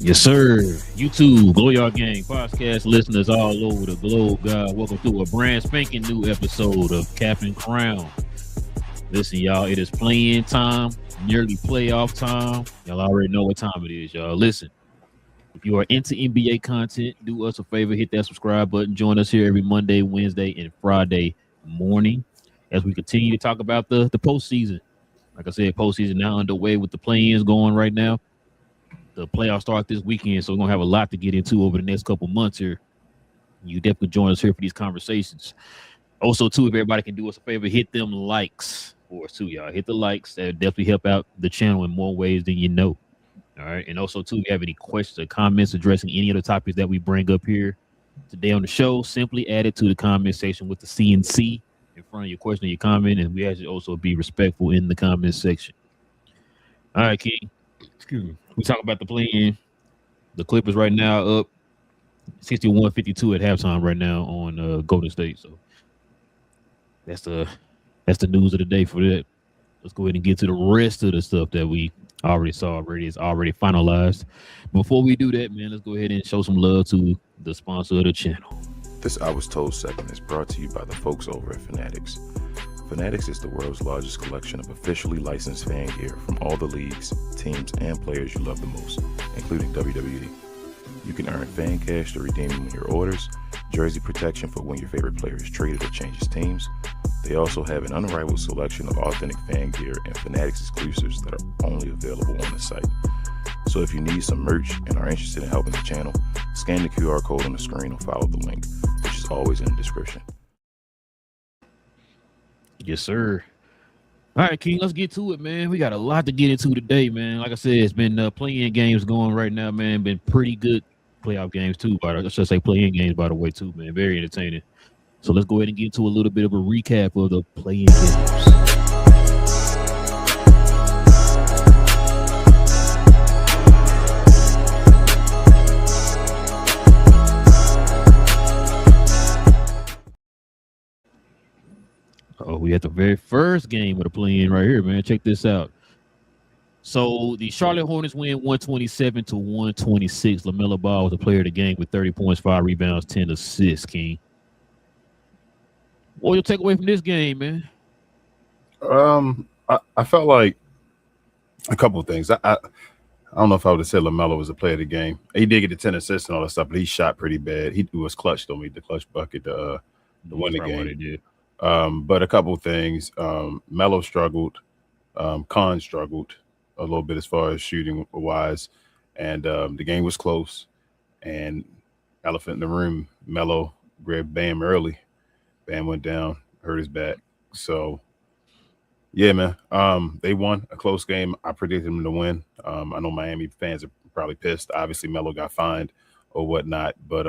Yes, sir. YouTube, Glow Yard Gang, podcast listeners all over the globe. God, welcome to a brand spanking new episode of Cap and Crown. Listen, y'all, it is playing time, nearly playoff time. Y'all already know what time it is, y'all. Listen, if you are into NBA content, do us a favor, hit that subscribe button. Join us here every Monday, Wednesday, and Friday morning as we continue to talk about the postseason. Like I said, postseason now underway with the play-ins going right now. The playoffs start this weekend, so we're going to have a lot to get into over the next couple months here. You definitely join us here for these conversations. Also, too, if everybody can do us a favor, hit them likes for us, too, y'all. Hit the likes. That definitely help out the channel in more ways than you know. All right. And also, too, if you have any questions or comments addressing any of the topics that we bring up here today on the show, simply add it to the comment section with the CNC in front of your question or your comment. And we ask you also be respectful in the comment section. All right, King. Excuse me. We talk about the play-in. The Clippers right now up 61-52 at halftime right now on Golden State. So that's the news of the day for that. Let's go ahead and get to the rest of the stuff that we already saw already. It's already finalized. Before we do that, man, let's go ahead and show some love to the sponsor of the channel. This I Was Told segment is brought to you by the folks over at Fanatics. Fanatics is the world's largest collection of officially licensed fan gear from all the leagues, teams, and players you love the most, including WWE. You can earn fan cash to redeem when your orders, jersey protection for when your favorite player is traded or changes teams. They also have an unrivaled selection of authentic fan gear and Fanatics exclusives that are only available on the site. So if you need some merch and are interested in helping the channel, scan the QR code on the screen or follow the link, which is always in the description. Yes, sir. All right, King, let's get to it, man. We got a lot to get into today, man. Like I said, it's been playing games going right now, man. Been pretty good playoff games, too. I should say playing games, by the way, too, man. Very entertaining. So let's go ahead and get into a little bit of a recap of the playing games. Oh, we had the very first game of the play-in right here, man. Check this out. So the Charlotte Hornets win 127-126. LaMelo Ball was the player of the game with 30 points, 5 rebounds, 10 assists, King. What you'll take away from this game, man? I felt like a couple of things. I don't know if I would have said LaMelo was the player of the game. He did get the 10 assists and all that stuff, but he shot pretty bad. He was clutch, though, made the clutch bucket to win the game. But a couple of things. Melo struggled. Khan struggled a little bit as far as shooting wise. And the game was close. And elephant in the room, Melo grabbed Bam early. Bam went down, hurt his back. So, yeah, man. They won a close game. I predicted them to win. I know Miami fans are probably pissed. Obviously, Melo got fined or whatnot. But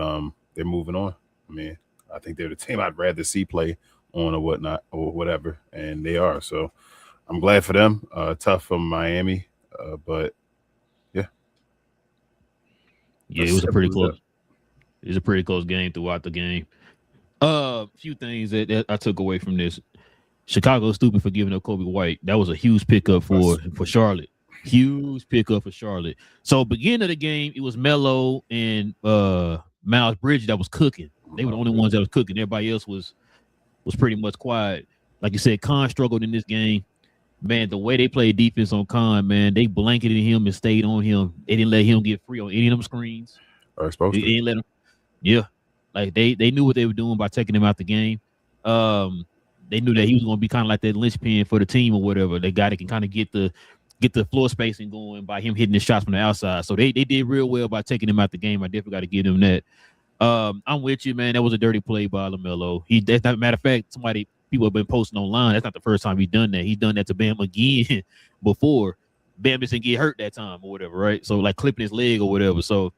they're moving on. I mean, I think they're the team I'd rather see play on or whatnot or whatever, and they are. So I'm glad for them. Tough for Miami, but yeah, it was a pretty close. It was a pretty close game throughout the game. Few things that I took away from this. Chicago's stupid for giving up Kobe White. That was a huge pickup for Charlotte. Huge pickup for Charlotte. So beginning of the game, it was Melo and Miles Bridges that was cooking. They were the only ones that was cooking. Everybody else was pretty much quiet. Like you said, Khan struggled in this game. Man, the way they played defense on Khan, man, they blanketed him and stayed on him. They didn't let him get free on any of them screens. Are supposed to. He ain't let him. Yeah, like they knew what they were doing by taking him out the game. They knew that he was going to be kind of like that linchpin for the team or whatever. The guy that can kind of get the floor spacing going by him hitting the shots from the outside. So they did real well by taking him out the game. I definitely got to give them that. I'm with you, man. That was a dirty play by LaMelo. That's not, matter of fact, people have been posting online. That's not the first time he's done that. He's done that to Bam again before. Bam didn't get hurt that time or whatever, right? So like clipping his leg or whatever. So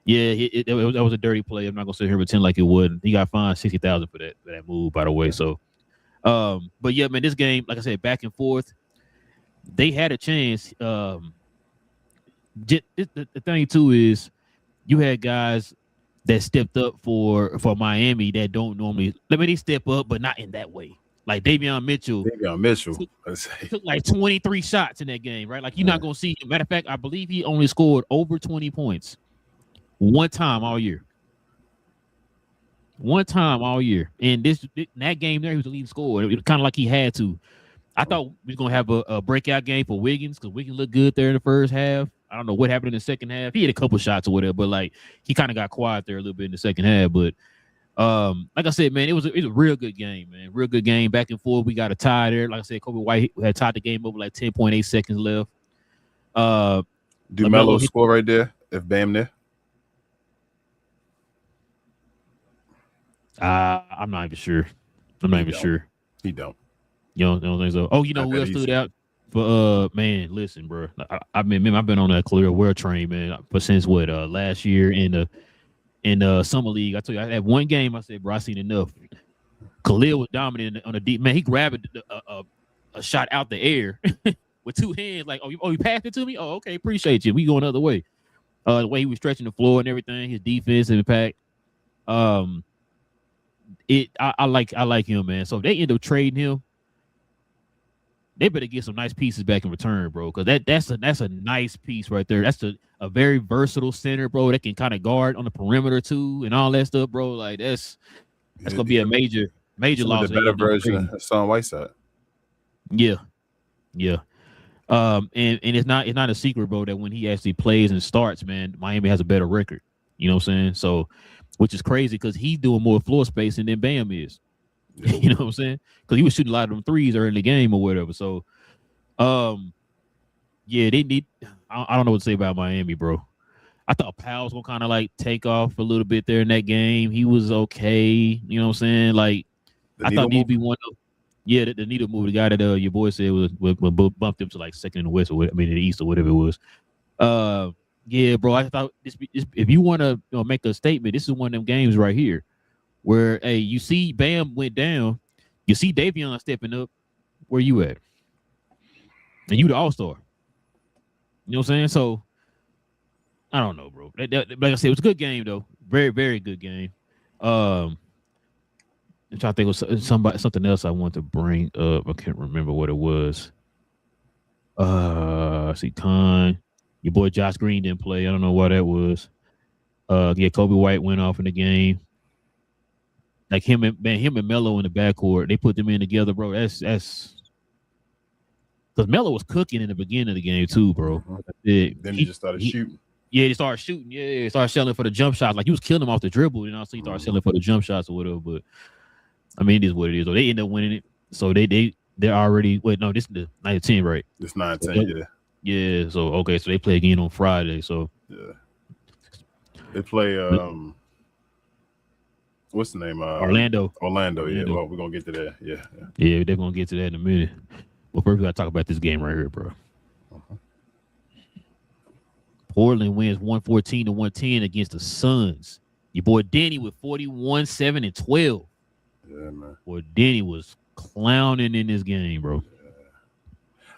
yeah, that was a dirty play. I'm not gonna sit here and pretend like it wasn't. He got fined $60,000 for that move, by the way. So, but yeah, man, this game, like I said, back and forth. They had a chance. The thing too is, you had guys that stepped up for Miami that don't normally. They step up, but not in that way. Like Davion Mitchell took like 23 shots in that game, right? Like you're not gonna see. Matter of fact, I believe he only scored over 20 points one time all year. And that game there, he was the leading scorer. It was kind of like he had to. I thought we was gonna have a breakout game for Wiggins because Wiggins looked good there in the first half. I don't know what happened in the second half. He had a couple shots or whatever, but like he kind of got quiet there a little bit in the second half. But like I said, man, it was a real good game, man. Real good game, back and forth. We got a tie there. Like I said, Kobe White had tied the game over like 10.8 seconds left. Do Melo score right there if Bam there? I'm not even sure. Sure. He don't. You don't think so? Oh, you know who else stood out? But man, listen, bro. I've been on that Khalil Ware train, man. But since last year in the summer league, I told you I had one game. I said, bro, I seen enough. Khalil was dominant on the deep. Man, he grabbed a shot out the air with two hands. Like, you passed it to me. Oh, okay, appreciate you. We going the other way. The way he was stretching the floor and everything, his defense impact. I like him, man. So if they end up trading him, they better get some nice pieces back in return, bro. Because that's a nice piece right there. That's a very versatile center, bro. That can kind of guard on the perimeter too, and all that stuff, bro. Like that's gonna be a major loss. The better version of Hassan Whiteside. Yeah. And it's not a secret, bro, that when he actually plays and starts, man, Miami has a better record. You know what I'm saying? So, which is crazy because he's doing more floor spacing than Bam is. Yeah. You know what I'm saying? Because he was shooting a lot of them threes early in the game or whatever. So, yeah, they need. I don't know what to say about Miami, bro. I thought Powell was gonna kind of like take off a little bit there in that game. He was okay. You know what I'm saying? Like, I thought he'd be one of. Yeah, the needle move. The guy that your boy said was bumped him to like second in the West, in the East or whatever it was. Yeah, bro. I thought this if you want to make a statement, this is one of them games right here where you see Bam went down, you see Davion stepping up. Where you at? And you the all-star. You know what I'm saying? So I don't know, bro. Like I said, it was a good game though. Very, very good game. I'm trying to think of something else I want to bring up. I can't remember what it was. See, your boy Josh Green didn't play. I don't know why that was. Yeah, Kobe White went off in the game. Like him and Melo in the backcourt, they put them in together, bro. That's because Melo was cooking in the beginning of the game too, bro. Then he just started shooting. Yeah, he started shooting. Yeah, he started selling for the jump shots. Like he was killing them off the dribble, and also he started selling for the jump shots or whatever. But I mean, it is what it is. So they end up winning it. So they're already this is the 9-10, right? It's 9-10, yeah. Yeah. So okay, so they play again on Friday. So yeah, they play. What's the name? Orlando. Yeah. Well, we're gonna get to that. Yeah. Yeah, they're gonna get to that in a minute. But first, we gotta talk about this game right here, bro. Uh-huh. Portland wins 114-110 against the Suns. Your boy Denny with 41, 7, and 12. Yeah, man. Boy, Denny was clowning in this game, bro.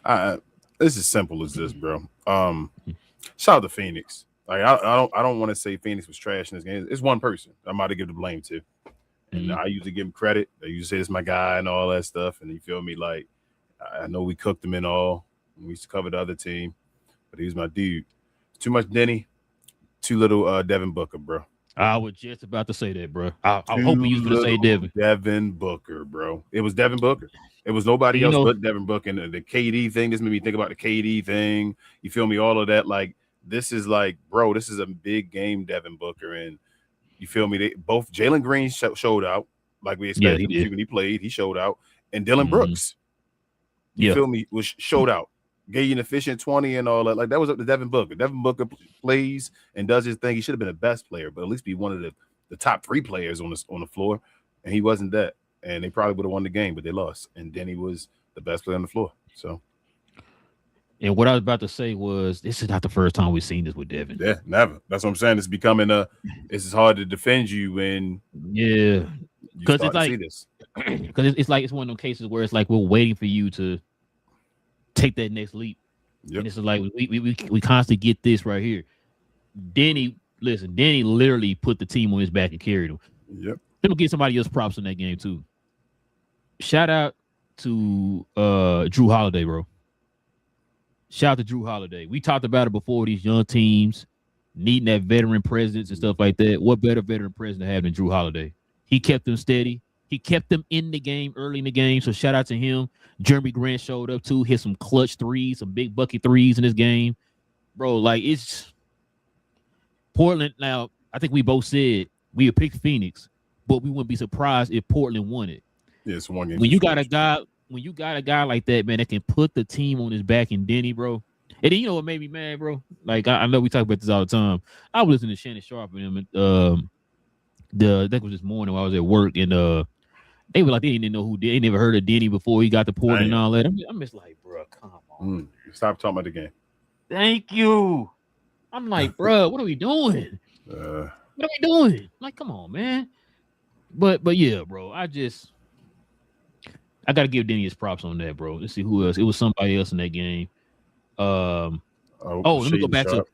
Yeah. It's as simple as this, bro. Shout out to Phoenix. Like I don't want to say Phoenix was trash in this game. It's one person I'm about to give the blame to, and I usually give him credit. I usually say it's my guy and all that stuff, and you feel me? Like I know we cooked him in all. We used to cover the other team, but he's my dude. Too much Denny, too little Devin Booker, bro. I was just about to say that, bro. I hope you was going to say Devin. Devin Booker, bro. It was Devin Booker. It was nobody else but Devin Booker. And the KD thing, this made me think about the KD thing. You feel me? All of that, like, this is like, bro, this is a big game, Devin Booker, and you feel me? They both Jalen Green showed out like we Yeah, expected he him to did. when he played. He showed out, and Dylan Mhm. Brooks, you Yeah. feel me, was showed out. Gave you an efficient 20 and all that. Like that was up to Devin Booker. Devin Booker plays and does his thing. He should have been the best player, but at least be one of the top 3 players on the floor. And he wasn't that. And they probably would have won the game, but they lost. And Denny was the best player on the floor. So And what I was about to say was, this is not the first time we've seen this with Devin. yeah, never. That's what I'm saying. It's becoming it's hard to defend you when Yeah, you because start it's to see like, this. because it's like it's one of those cases where it's like we're waiting for you to take that next leap, Yep. and it's like we constantly get this right here. Denny literally put the team on his back and carried him. Yep. Let me give somebody else props in that game too. Shout out to Drew Holiday, bro. Shout out to Drew Holiday. We talked about it before, these young teams needing that veteran presence and stuff like that. What better veteran presence to have than Drew Holiday? He kept them steady. He kept them in the game early in the game. So shout out to him. Jeremy Grant showed up too, hit some clutch threes, some big bucket threes in this game. Bro, like, it's Portland. Now, I think we both said we would pick Phoenix, but we wouldn't be surprised if Portland won it. Yeah, it's one game. When you got a guy like that, man, that can put the team on his back, and Denny, bro. And then, you know what made me mad, bro? Like, I know we talk about this all the time. I was listening to Shannon Sharp and him, I think it was this morning while I was at work, and they were like, they didn't know they never heard of Denny before he got to Portland and all that. I'm just like, bro, come on. Stop talking about the game. Thank you. I'm like, bro, what are we doing? What are we doing? Like, come on, man. But yeah, bro, I got to give Denny his props on that, bro. Let's see who else. It was somebody else in that game. Let me go back to.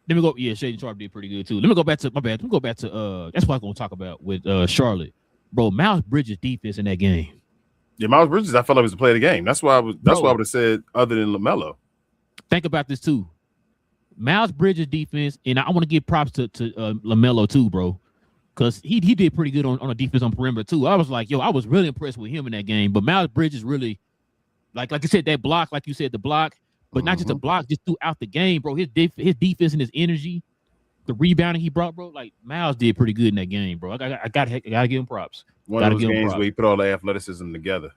Let me go. Yeah, Shaden Sharp did pretty good too. Let me go back to my bad. Let me go back to. That's what I'm gonna talk about with Charlotte, bro. Miles Bridges' defense in that game. Yeah, Miles Bridges, I felt like was the player of the game. That's why I would have said other than LaMelo. Think about this too. Miles Bridges' defense, and I want to give props to LaMelo too, bro. Because he did pretty good on a defense on perimeter too. I was like, yo, I was really impressed with him in that game. But Miles Bridges really, like you said, that block, like you said, the block, but not just the block, just throughout the game, bro. His defense and his energy, the rebounding he brought, bro. Like, Miles did pretty good in that game, bro. I gotta give him props. One of those games where he put all the athleticism together.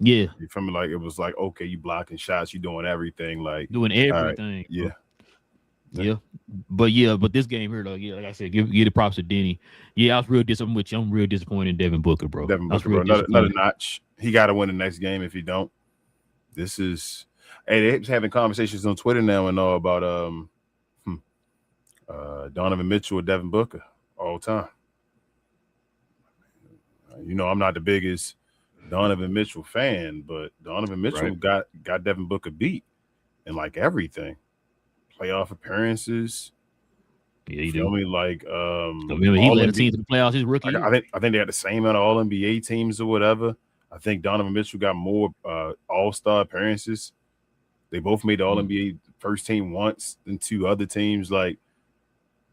Yeah, you feel me? Like, it was like, okay, you blocking shots, you doing everything, like doing everything. Right. Yeah. Yeah, but this game here, though, yeah, like I said, give the props to Denny. Yeah, I was real disappointed with you. I'm real disappointed in Devin Booker, bro. Devin Booker, bro. Another notch. He got to win the next game. If he don't, this is. Hey, they're having conversations on Twitter now and all about Donovan Mitchell or Devin Booker all the time. You know, I'm not the biggest Donovan Mitchell fan, but Donovan Mitchell got Devin Booker beat in like everything. Playoff appearances. Yeah, he feel do. me? Like, he led the team to the playoffs his rookie year. I think they had the same amount of All NBA teams or whatever. I think Donovan Mitchell got more All-Star appearances. They both made the All NBA first team once than 2 other teams. Like,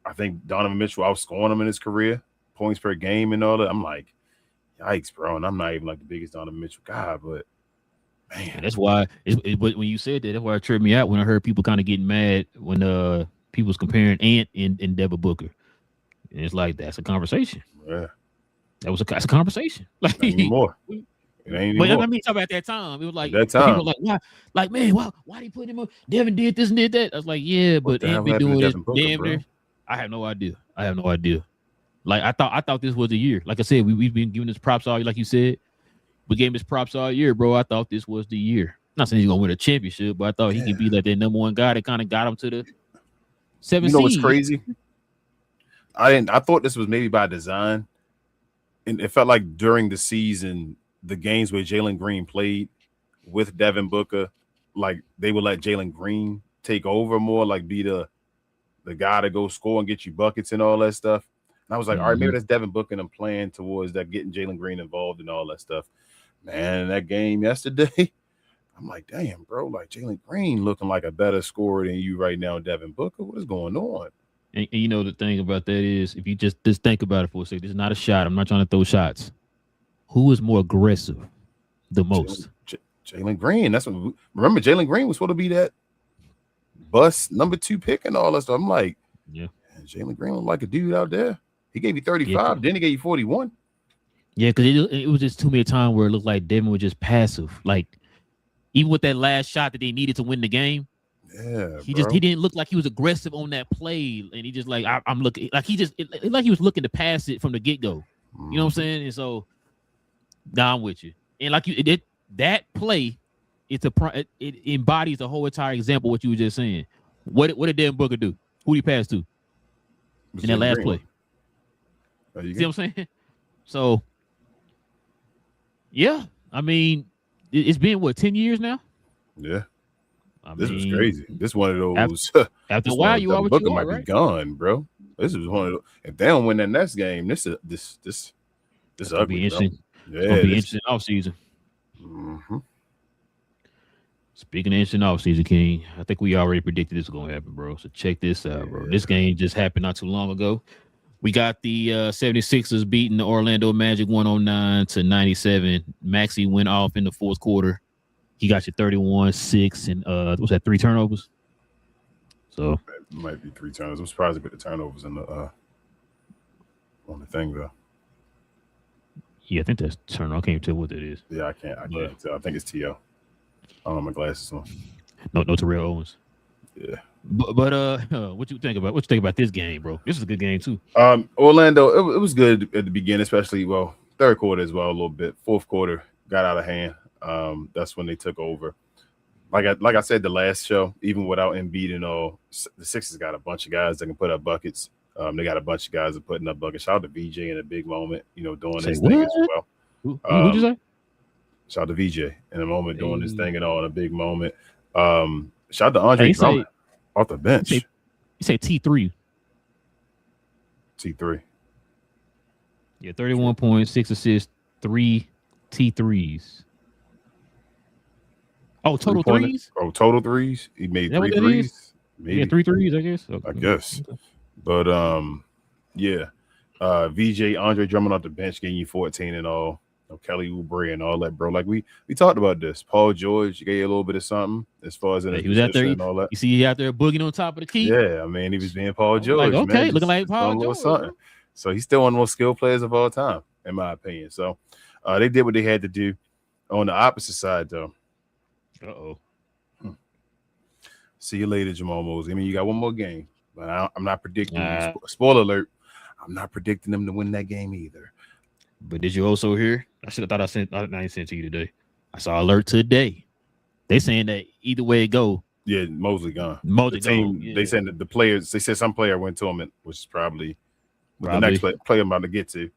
I think Donovan Mitchell outscoring him in his career, points per game and all that. I'm like, yikes, bro. And I'm not even like the biggest Donovan Mitchell guy, but man, and that's why when you said that, that's why it tripped me out when I heard people kind of getting mad when people was comparing Ant and Devin Booker. And it's like, that's a conversation. Yeah, that's a conversation. Like, it ain't anymore. It ain't anymore. But I mean, talk about that time. It was like that time. People were like, why? Like, man, why they put him up? Devin did this and did that. I was like, yeah, but Ant been doing this damn near. I have no idea. Like, I thought this was a year. Like I said, we've been giving this props all year, like you said. We gave him his props all year, bro. I thought this was the year. Not saying he's gonna win a championship, but I thought he could be like that number 1 guy that kind of got him to the 7th. You know what's crazy? I thought this was maybe by design, and it felt like during the season, the games where Jalen Green played with Devin Booker, like they would let Jalen Green take over more, like be the guy to go score and get you buckets and all that stuff. And I was like, all right, maybe that's Devin Booker and I'm playing towards that, getting Jalen Green involved and all that stuff. Man, that game yesterday, I'm like, damn, bro, like Jalen Green looking like a better scorer than you right now, Devin Booker. What is going on? And you know, the thing about that is, if you just think about it for a second, this is not a shot. I'm not trying to throw shots. Who is more aggressive the most? Jalen Green. That's what. Remember, Jalen Green was supposed to be that bust number 2 pick and all that stuff. I'm like, yeah, Jalen Green looked like a dude out there. He gave you 35, then he gave you 41. Yeah, because it was just too many times where it looked like Devin was just passive. Like even with that last shot that they needed to win the game, he didn't look like he was aggressive on that play, and he just like I'm looking like like he was looking to pass it from the get go. You know what I'm saying? And so, I'm with you. And like that play, it embodies the whole entire example of what you were just saying. What did Devin Booker do? Who did he pass to in that last play? See what I'm saying? So. Yeah, I mean, it's been 10 years now. Yeah, this was crazy. This one of those. After a while, you are what you are, might right? be gone, bro. This is one of those. If they don't win that next game, this ugly. Be interesting. Yeah, it's gonna be interesting off season. Mm-hmm. Speaking of interesting off season, King, I think we already predicted this was gonna happen, bro. So check this out, bro. This game just happened not too long ago. We got the 76ers beating the Orlando Magic 109-97. Maxey went off in the fourth quarter. He got you 31, 6, and was that 3 turnovers? So it might be 3 turnovers. I'm surprised they put the turnovers in the on the thing though. Yeah, I think that's turnover. I can't even tell what that is. Yeah, I can't tell. I think it's T.O. I don't have my glasses on. No Terrell Owens. Yeah. But what you think about this game, bro? This is a good game too. Orlando, it was good at the beginning, especially third quarter as well a little bit. Fourth quarter got out of hand. That's when they took over. Like I said the last show, even without Embiid and all, the Sixers got a bunch of guys that can put up buckets. They got a bunch of guys that putting up buckets. Shout out to VJ in a big moment, doing his thing as well. Who'd you say? Shout out to VJ in a moment doing his thing and all in a big moment. Shout out to Andre Drummond off the bench. You say T3. T3. Yeah, 31 points, 6 assists, 3 T3s. Oh, total threes? Oh, total threes? He made 3 threes? Maybe. Yeah, 3 threes, I guess. Okay. I guess. But yeah. VJ, Andre Drummond off the bench getting you 14 and all. Kelly Oubre and all that, bro. Like we talked about this. Paul George gave you a little bit of something as far as he was out there and all that. You see, he out there boogieing on top of the key. Yeah, I mean, he was being Paul George. Like, okay, man, looking like Paul George. Something. So he's still one of the most skilled players of all time, in my opinion. So they did what they had to do. On the opposite side, though. See you later, Jamal Mosley. I mean, you got one more game, but I'm not predicting. Spoiler alert: I'm not predicting them to win that game either. But did you also hear? I should have thought I ain't sent to you today. I saw an alert today. They saying that either way it go. Yeah, Mosley gone. Mosley the team, gone. Yeah. They said that the players. They said some player went to him, which is probably the next player I'm about to get to.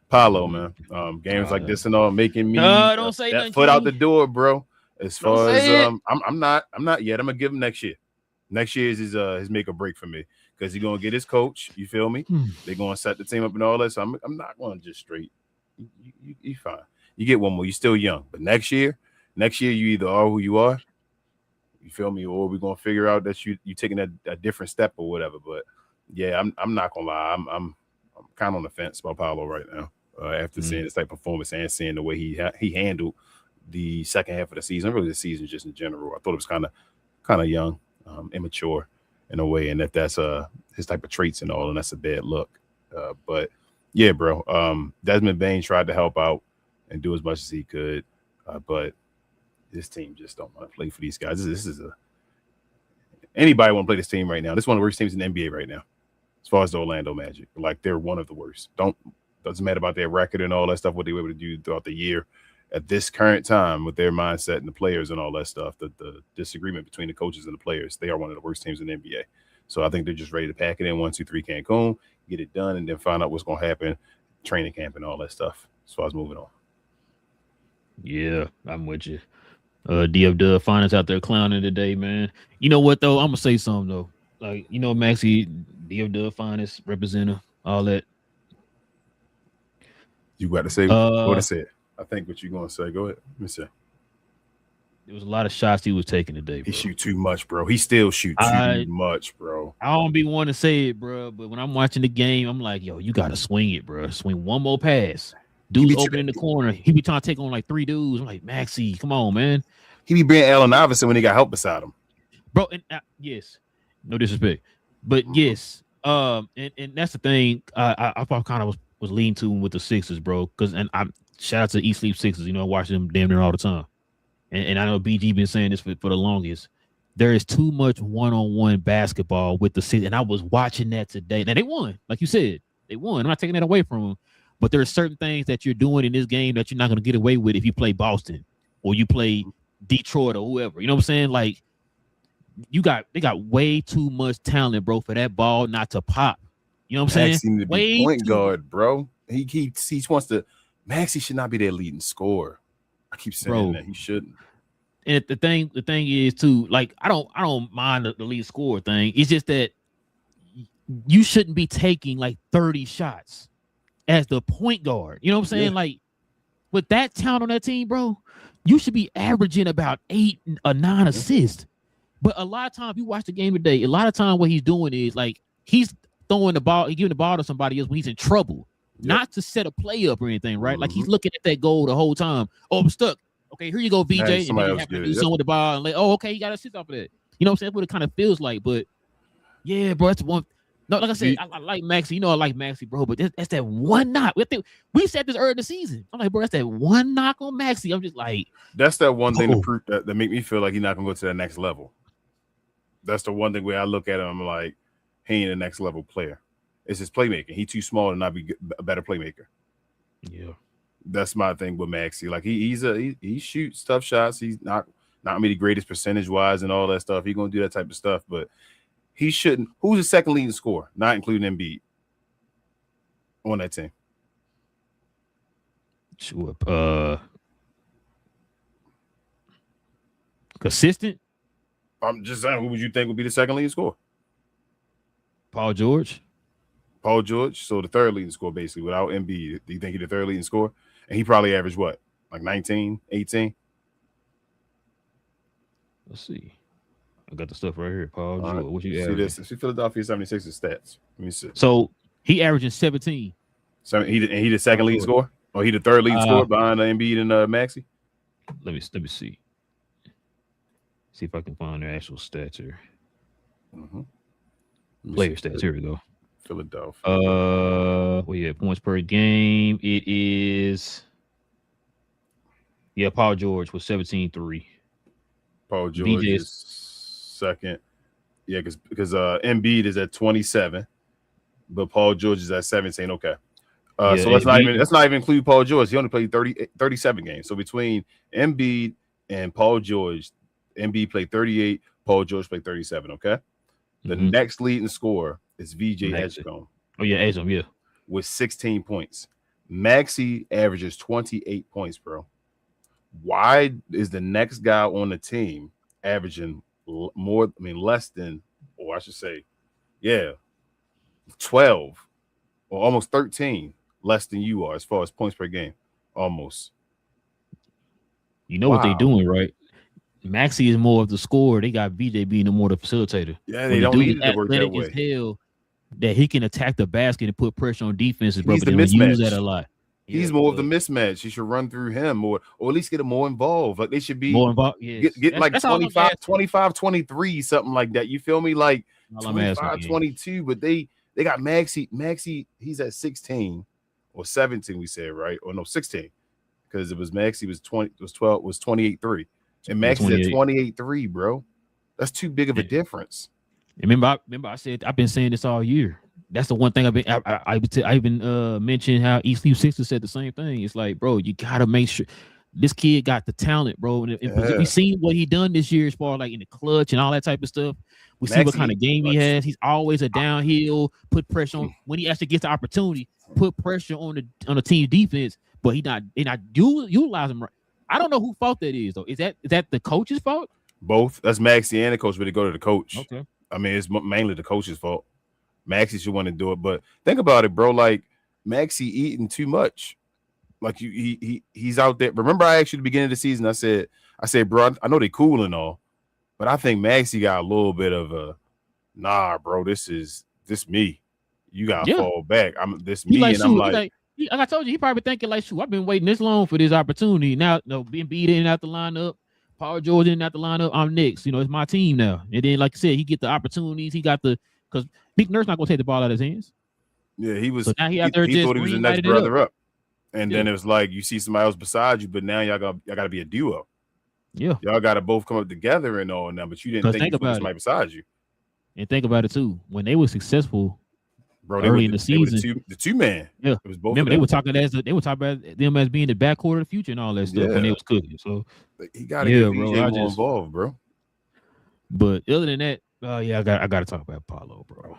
Paulo, man. Games like this and all making me don't say that foot out the door, bro. As far as I'm not yet. I'm gonna give him next year. Next year is his make or break for me because he's gonna get his coach. You feel me? They're gonna set the team up and all that. So I'm not going to just straight. You fine. You get one more. You're still young, but next year you either are who you are. You feel me? Or we're gonna figure out that you taking a different step or whatever. But yeah, I'm not gonna lie. I'm kind of on the fence about Paulo right now. After seeing this type of performance and seeing the way he handled the second half of the season, really the season just in general, I thought it was kind of young, immature in a way, and that's his type of traits and all, and that's a bad look. But yeah, bro, Desmond Bane tried to help out and do as much as he could, but this team just don't want to play for these guys. This is anybody want to play this team right now. This is one of the worst teams in the NBA right now, as far as the Orlando Magic. Like they're one of the worst. Doesn't matter about their record and all that stuff, what they were able to do throughout the year. At this current time, with their mindset and the players and all that stuff, the disagreement between the coaches and the players, they are one of the worst teams in the NBA. So I think they're just ready to pack it in 1, 2, 3 Cancun, get it done, and then find out what's going to happen, training camp and all that stuff as far as moving on. Yeah, I'm with you. DFW Finance out there clowning today, man. You know what, though? I'm going to say something, though. Like, Maxie, DFW Finance, representative, all that. You got to say what I said. I think what you're going to say. Go ahead. Let me see. There was a lot of shots he was taking today, bro. He shoot too much, bro. He still shoot too much, bro. I don't be wanting to say it, bro, but when I'm watching the game, I'm like, yo, you got to swing it, bro. Swing one more pass. Dude's open in the corner. He be trying to take on like 3 dudes. I'm like, Maxie, come on, man. He be bringing Allen Iverson when he got help beside him. Bro, and yes. No disrespect, but yes, and that's the thing. I kind of was leaning to with the Sixers, bro. Because I shout out to Eat Sleep Sixers. You know, I watch them damn near all the time, and I know BG been saying this for the longest. There is too much one-on-one basketball with the Sixers, and I was watching that today. Now they won, like you said, they won. I'm not taking that away from them, but there are certain things that you're doing in this game that you're not going to get away with if you play Boston or you play Detroit or whoever. You know what I'm saying? Like they got way too much talent, bro, for that ball not to pop. You know what I'm saying? Maxey need to be point guard, bro. He wants to. Maxey should not be their leading scorer. I keep saying that he shouldn't. And the thing is too, like I don't mind the lead scorer thing. It's just that you shouldn't be taking like 30 shots as the point guard. You know what I'm saying? Yeah. Like with that talent on that team, bro, you should be averaging about 8 or 9 assists. But a lot of times, you watch the game today, a lot of time what he's doing is like he's throwing the ball, giving the ball to somebody else when he's in trouble, not to set a play up or anything, right? Like he's looking at that goal the whole time. Oh, I'm stuck. Okay, here you go, VJ. Hey, and then you have to do something with the ball. And like, oh, okay, you got to assist off of that. You know what I'm saying? That's what it kind of feels like. But yeah, bro, that's one. No, like I said, I like Maxey. You know, I like Maxey, bro. But that's that one knock. We said this early in the season. I'm like, bro, that's that one knock on Maxey. I'm just like, that's that one thing to prove that make me feel like he's not gonna go to that next level. That's the one thing where I look at him, I'm like, he ain't a next level player. It's his playmaking. He too small to not be a better playmaker. Yeah. That's my thing with Maxey. Like he shoots tough shots. He's not the greatest percentage wise and all that stuff. He's gonna do that type of stuff, but he shouldn't. Who's the second leading scorer? Not including Embiid on that team. Sure. Consistent. I'm just saying, who would you think would be the second leading scorer? Paul George. Paul George. So the third leading scorer, basically, without Embiid. Do you think he's the third leading scorer? And he probably averaged what? Like 19, 18? Let's see. I got the stuff right here. Paul George. Right. What you see this? See Philadelphia 76ers stats. Let me see. So he averaging 17. So he the second leading scorer? Or he the third leading scorer behind Embiid and Maxey? Let me see. See if I can find their actual stats here. Player stats. Here we go. Philadelphia. We have points per game. It is. Yeah, Paul George was 17-3. Paul George is second. Yeah, because Embiid is at 27, but Paul George is at 17. Okay. So let's not even include Paul George. He only played 37 games. So between Embiid and Paul George, Embiid played 38, Paul George played 37. Okay. The next leading scorer is VJ Edgecombe. Oh yeah, Edgecombe, yeah, with 16 points. Maxey averages 28 points, bro. Why is the next guy on the team averaging less than, or I should say, 12 or almost 13 less than you are as far as points per game? Almost. You know what they're doing, right? Maxey is more of the scorer. They got VJ being more the facilitator. Yeah, they don't need it to work that way. As hell that he can attack the basket and put pressure on defenses, bro. He's but the they mismatch. use that a lot. He's more of the mismatch. You should run through him or at least get him more involved. Like they should be more involved. Yes. Get like 25, 23, something like that. You feel me? Like 25, 22, but they got Maxey. Maxey, he's at 16 or 17, we said, right? Or no, 16. Because it was Maxey was 28-3. And Maxey's at 28-3, bro. That's too big of a difference. Remember I said I've been saying this all year. That's the one thing I even mentioned how East Sleep Sixers said the same thing. It's like, bro, you gotta make sure this kid got the talent, bro. And we seen what he done this year as far like in the clutch and all that type of stuff. We see what kind of game he has. He's always a downhill, put pressure on when he actually gets the opportunity, put pressure on the team defense, but he not utilizing right. I don't know who fault that is though. Is that the coach's fault? Both. That's Maxey and the coach, but they go to the coach. Okay. I mean, it's mainly the coach's fault. Maxey should want to do it, but think about it, bro. Like Maxey eating too much. Like he's out there. Remember, I asked you at the beginning of the season. I said, bro, I know they cool and all, but I think Maxey got a little bit of a bro. This me. You gotta fall back. This me, and I'm like I told you, he probably thinking like, shoot, I've been waiting this long for this opportunity. Now, being beat in out the lineup. Paul George didn't have to line up. I'm next. You know, it's my team now. And then, like I said, he get the opportunities. He got the because Nick Nurse not gonna take the ball out of his hands. Yeah, he was. So now he out there he just thought he was the green next lighted it brother up. up. And then it was like you see somebody else beside you, but now y'all got to be a duo. Yeah, y'all got to both come up together and all now. But you didn't think about somebody beside you. And think about it too. When they were successful, bro, early in the season, the two man. Yeah, it was both. Remember they were talking about them as being the backcourt of the future and all that stuff when they was cooking. So he got to get VJ more involved, bro. But other than that, I got to talk about Paolo, bro.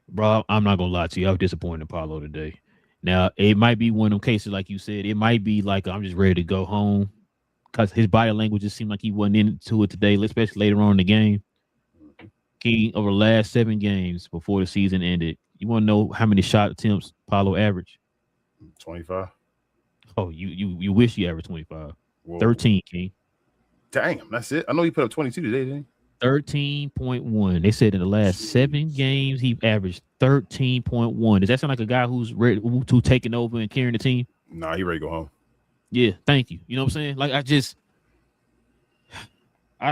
Bro, I'm not gonna lie to you. I was disappointed in Paolo today. Now it might be one of them cases, like you said. It might be like I'm just ready to go home because his body language just seemed like he wasn't into it today, especially later on in the game. King, over the last 7 games before the season ended, you want to know how many shot attempts Paolo averaged? 25. Oh, you wish you averaged 25. Whoa. 13, King. Damn, that's it. I know he put up 22 today, didn't he? 13.1. They said in the last 7 games he averaged 13.1. Does that sound like a guy who's ready to taking over and carrying the team? Nah, he ready to go home. Yeah, thank you. You know what I'm saying? Like I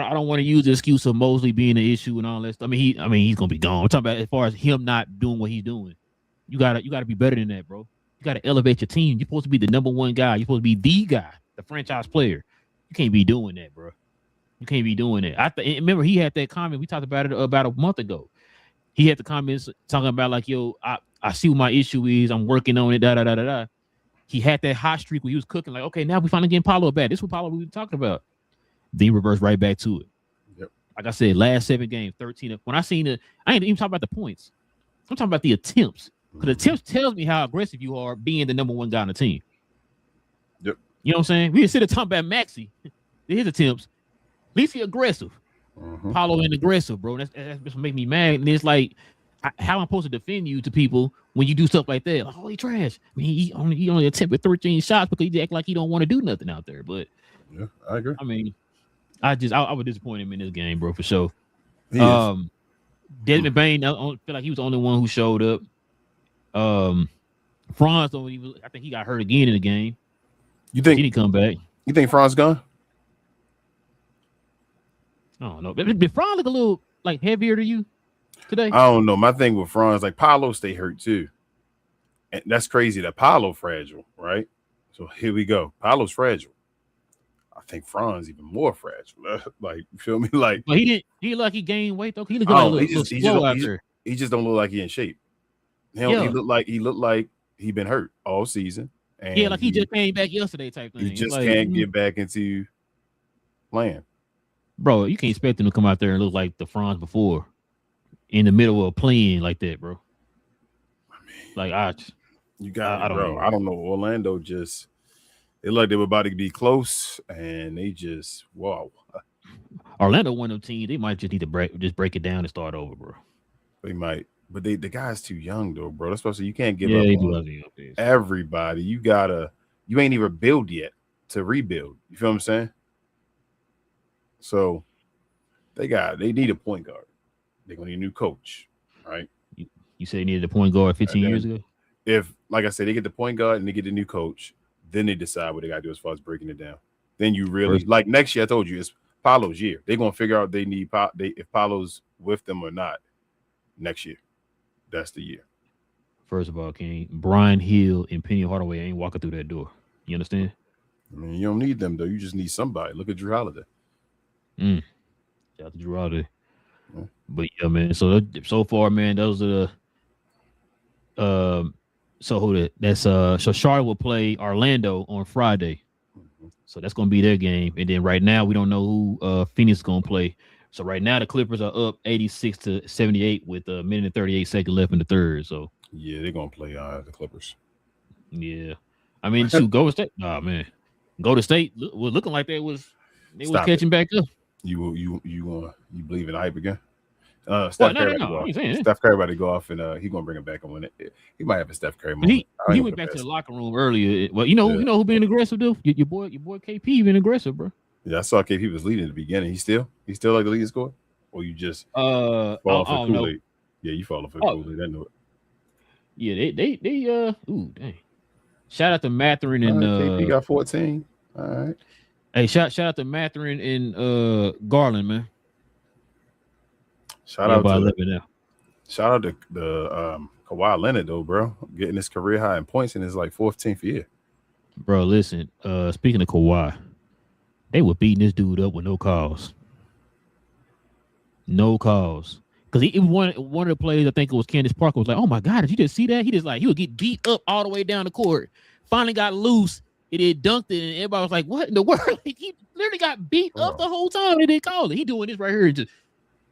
don't want to use the excuse of Mosley being the issue and all that stuff. I mean he's gonna be gone. I'm talking about as far as him not doing what he's doing. You gotta be better than that, bro. You gotta elevate your team. You're supposed to be the number one guy. You're supposed to be the guy, the franchise player. You can't be doing that, bro. You can't be doing it. Remember he had that comment. We talked about it about a month ago. He had the comments talking about like, yo, I see what my issue is. I'm working on it. Da da da da da. He had that hot streak where he was cooking. Like, okay, now we finally getting Paolo back. This is what Paolo we were talking about. Then reverse right back to it. Yep. Like I said, last 7 games, 13. When I seen it, I ain't even talking about the points. I'm talking about the attempts. Because attempts tells me how aggressive you are being the number one guy on the team. Yep. You know what I'm saying? We instead of talking about Maxey, his attempts. At least he aggressive. Paolo ain't aggressive, bro. That's what make me mad. And it's like, how I'm supposed to defend you to people when you do stuff like that? Like, oh, he trash. I mean, he only attempted 13 shots because he act like he don't want to do nothing out there. But yeah, I agree. I mean, I was disappointed him in this game, bro, for sure. Desmond Bain, I feel like he was the only one who showed up. Franz, I think he got hurt again in the game. You think he didn't come back? You think Franz gone? I don't know. Did Franz look a little like heavier to you today? I don't know. My thing with Franz, like Paolo stay hurt too. And that's crazy that Paolo fragile, right? So here we go. Paolo's fragile. I think Franz even more fragile. Like, you feel me? Like, but he looked like he gained weight though. He looked like he just don't look like he in shape. He looked like he been hurt all season. And like he just came back yesterday type thing. He just can't get back into playing. Bro, you can't expect him to come out there and look like the Franz before in the middle of playing like that, bro. I mean, like I don't know. I don't know. Orlando just it like they were about to be close, and they just wow. Orlando one of them teams. They might just need to break it down and start over, bro. They might, but the guy's too young though, bro. That's supposed to you can't give up on everybody. You ain't even build yet to rebuild. You feel what I'm saying? So they need a point guard. They're gonna need a new coach, right? You said they needed a point guard 15 years ago. If, like I said, they get the point guard and they get the new coach, then they decide what they gotta do as far as breaking it down. Then you really like next year. I told you it's Paolo's year. They're gonna figure out if Paolo's with them or not next year. That's the year. First of all, King, Brian Hill and Penny Hardaway ain't walking through that door. You understand? I mean, you don't need them though. You just need somebody. Look at Drew Holiday. Shout out to Drew Holiday. But yeah, man. So far, man, those are the so Charlotte will play Orlando on Friday. So that's gonna be their game. And then right now we don't know who Phoenix is gonna play. So right now the Clippers are up 86-78 with a minute and 38 seconds left in the third. So yeah, they're gonna play the Clippers. Yeah. I mean, to Golden State. Oh man. Golden State was looking like they was catching back up. You believe in hype again? Steph Curry about to go off and he's gonna bring it back and win it. He might have a Steph Curry moment. He went back to the locker room earlier. Well, you know who been aggressive though? Your boy KP been aggressive, bro. Yeah, I saw KP was leading in the beginning. He still like the leading scorer? Or you just fall for Kool-Aid? Yeah, you falling for Kool-Aid. I know it. Yeah, they ooh, dang. Shout out to Matherin and KP got 14. All right. Hey, shout out to Matherin and Garland, man. Shout out to now. Shout out to the Kawhi Leonard though, bro. Getting his career high in points in his like 14th year. Bro, listen. Speaking of Kawhi, they were beating this dude up with no calls. No calls. Because even one of the players, I think it was Candace Parker, was like, "Oh my God, did you just see that?" He would get beat up all the way down the court. Finally got loose. It had dunked it, and everybody was like, "What in the world?" Like, he literally got beat up the whole time. They didn't call it. He doing this right here, and just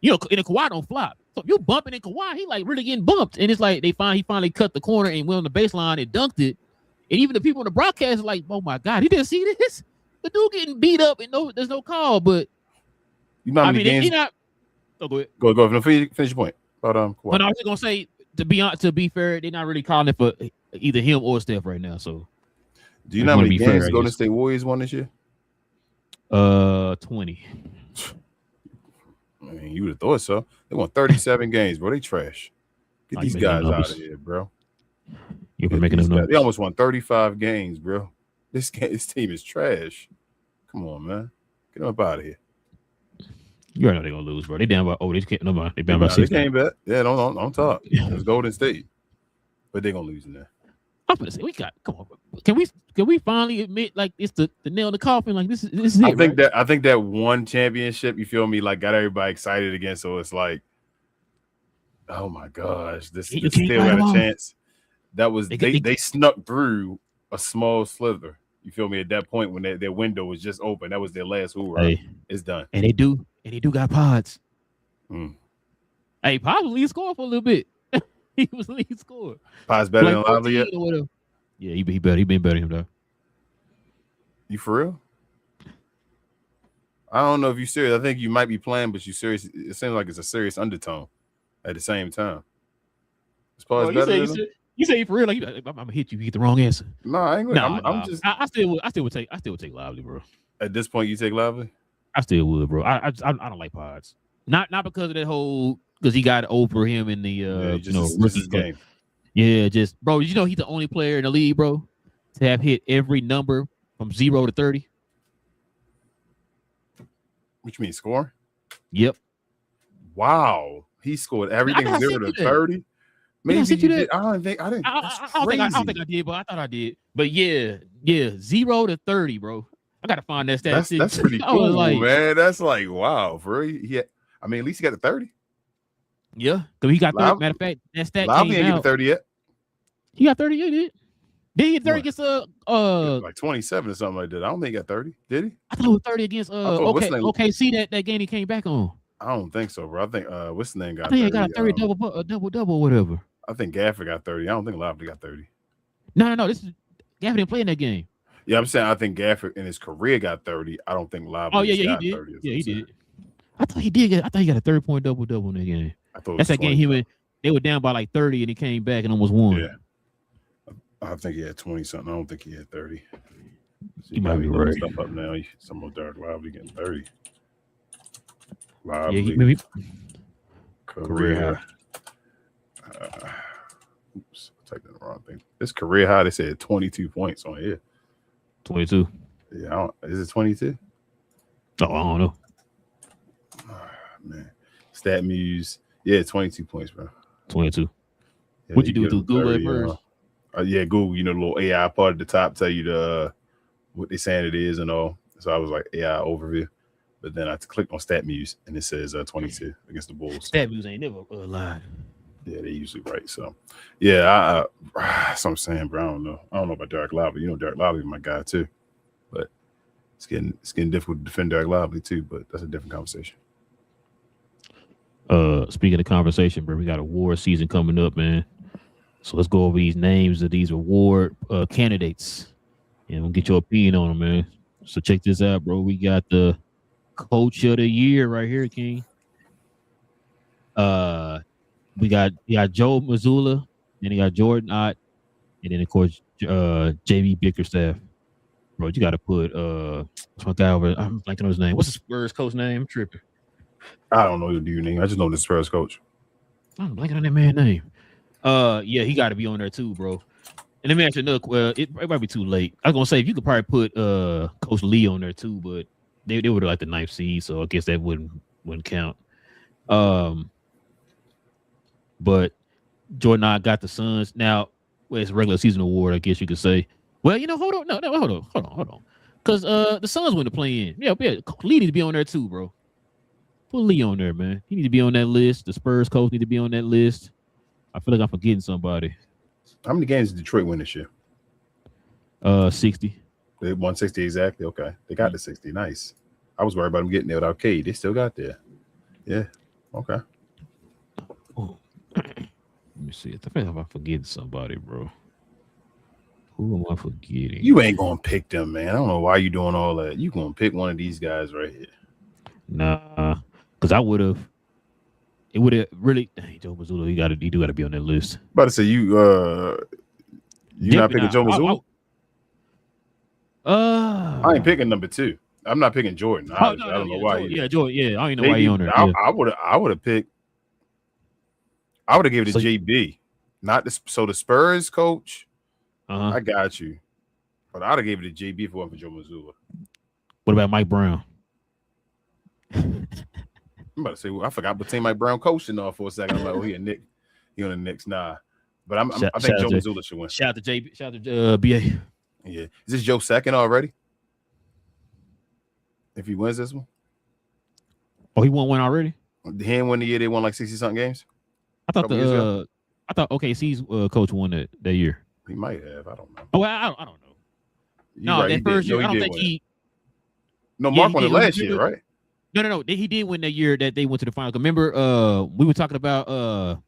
in a Kawhi don't flop. So if you're bumping in Kawhi, he like really getting bumped, and it's like he finally cut the corner and went on the baseline and dunked it. And even the people in the broadcast are like, "Oh my God, he didn't see this." The dude getting beat up and there's no call. But you know how many games? Go ahead. Go. No, finish your point. But Kawhi. But I was just gonna say, to be fair, they're not really calling it for either him or Steph right now. So, do you know how many games Golden State Warriors won this year? 20. I mean, you would have thought so. They won 37 games, bro. They trash. Get these guys out of here, bro. You've been making them numbers. They almost won 35 games, bro. This team is trash. Come on, man. Get them up out of here. You already know they're gonna lose, bro. They down by they can't. No, they down by 6. They came back. Yeah, don't talk. It's Golden State, but they're gonna lose in there. I'm gonna say come on. Can we finally admit like it's the nail in the coffin? Like this is it. I think that one championship, you feel me, like got everybody excited again. So it's like, oh my gosh, this still got a chance. That was they snuck through a small slither. You feel me? At that point when their window was just open, that was their last hoorah. Hey, it's done. And they do got Pods. Hey, Pods was lead scorer for a little bit. He was lead scorer. Pods better than Lively yet? Yeah, he better. He been better than him though. You for real? I don't know if you serious. I think you might be playing, but you serious. It seems like it's a serious undertone at the same time. Is Pods better than him? You say for real, like I'm gonna hit you. You get the wrong answer. No, I ain't gonna. I'm just. I still would take Lively, bro. At this point, you take Lively. I still would, bro. I don't like Pods. Not because of that whole because he got over him in the rookie game. Yeah, just bro. He's the only player in the league, bro, to have hit every number from 0 to 30. Which means score? Yep. Wow, he scored everything 0 to 30. Maybe you did. I don't think I didn't. I don't think I did, but I thought I did. But yeah, 0 to 30, bro. I gotta find that stat. That's pretty cool, man. That's like wow, for real. Yeah, I mean, at least he got the 30. Yeah, because he got 30. Matter of fact, that stat Lively ain't get the 30 yet. He got 30. Yeah, did he get 30 against like 27 or something like that? I don't think he got 30. Did he? I thought it was 30 against OKC that game he came back on. I don't think so, bro. I think what's the name got? I think he got 30 double or whatever. I think Gafford got 30. I don't think Lively got 30. No. This is Gafford didn't play in that game. Yeah, I'm saying I think Gafford in his career got 30. I don't think Lively got 30. Yeah, he did. I thought he did. I thought he got a 30-point double in that game. That's that game they were down by like 30 and he came back and almost won. Yeah. I think he had 20 something. I don't think he had 30. He might be right. Stuff up now. Some more Derek Lively getting 30. Lively. Yeah, maybe career high. Oops, I'm typing the wrong thing. This career high, they said 22 points on here. 22. Yeah, is it 22? Oh, I don't know. Man, Stat Muse. Yeah, 22 points, bro. 22. Yeah, what'd you do through Google at first? Yeah, Google. The little AI part at the top tell you what they're saying it is and all. So I was like AI overview, but then I clicked on Stat Muse and it says 22 against the Bulls. Stat Muse ain't never lied. Yeah, they usually right. So, yeah, that's what I'm saying, bro. I don't know about Derek Lively. Derek Lively is my guy too, but it's getting difficult to defend Derek Lively too. But that's a different conversation. Speaking of conversation, bro, we got award season coming up, man. So let's go over these names of these award candidates, and we'll get your opinion on them, man. So check this out, bro. We got the Coach of the Year right here, King. We got Joe Mazzulla, then you got Jordan Ott, and then of course JB Bickerstaff. Bro, you got to put what's my guy over? I'm blanking on his name. What's the Spurs coach name? I'm tripping. I don't know your name. I just know the Spurs coach. I'm blanking on that man's name. Yeah, he got to be on there too, bro. And let me ask you another. It might be too late. I was gonna say if you could probably put Coach Lee on there too, but they would like the ninth seed, so I guess that wouldn't count. But Jordan I got the Suns now. Well, it's a regular season award, I guess you could say. Well, hold on, hold on, because the Suns went to play in. Yeah, Lee needs to be on there too, bro. Put Lee on there, man. He need to be on that list. The Spurs coach need to be on that list. I feel like I'm forgetting somebody. How many games did Detroit win this year? 60. They won 60 exactly. Okay, they got the 60. Nice. I was worried about them getting there without Cade. They still got there. Yeah. Okay. Oh. Let me see. I think I'm forgetting somebody, bro. Who am I forgetting? You ain't gonna pick them, man. I don't know why you doing all that. You gonna pick one of these guys right here? Nah, because I would have. It would have really. Dang, Joe Mazzulla, he do gotta be on that list. About to say you not picking Joe Mazzulla? I ain't picking number 2. I'm not picking Jordan. I don't know why. Jordan. Yeah, I don't even know why he on there. I would have picked. I would have given it to JB, not the. So the Spurs coach. I got you, but I'd have gave it to JB for Joe Mazzulla. What about Mike Brown? I'm about to say, I forgot what team Mike Brown coaching off for a second. I'm like, oh, he on the Knicks. Nah, but I think Joe Mazzulla should win. Shout out to JB. Shout out to BA. Yeah, is this Joe's second already? If he wins this one, he won one already. He didn't win the year they won like 60-something games. I thought OKC's coach won that year. He might have. I don't know. Oh, I don't know. No, that first year, I don't think he. No, Mark won it last year, right? No. He did win that year that they went to the final. Remember, we were talking about.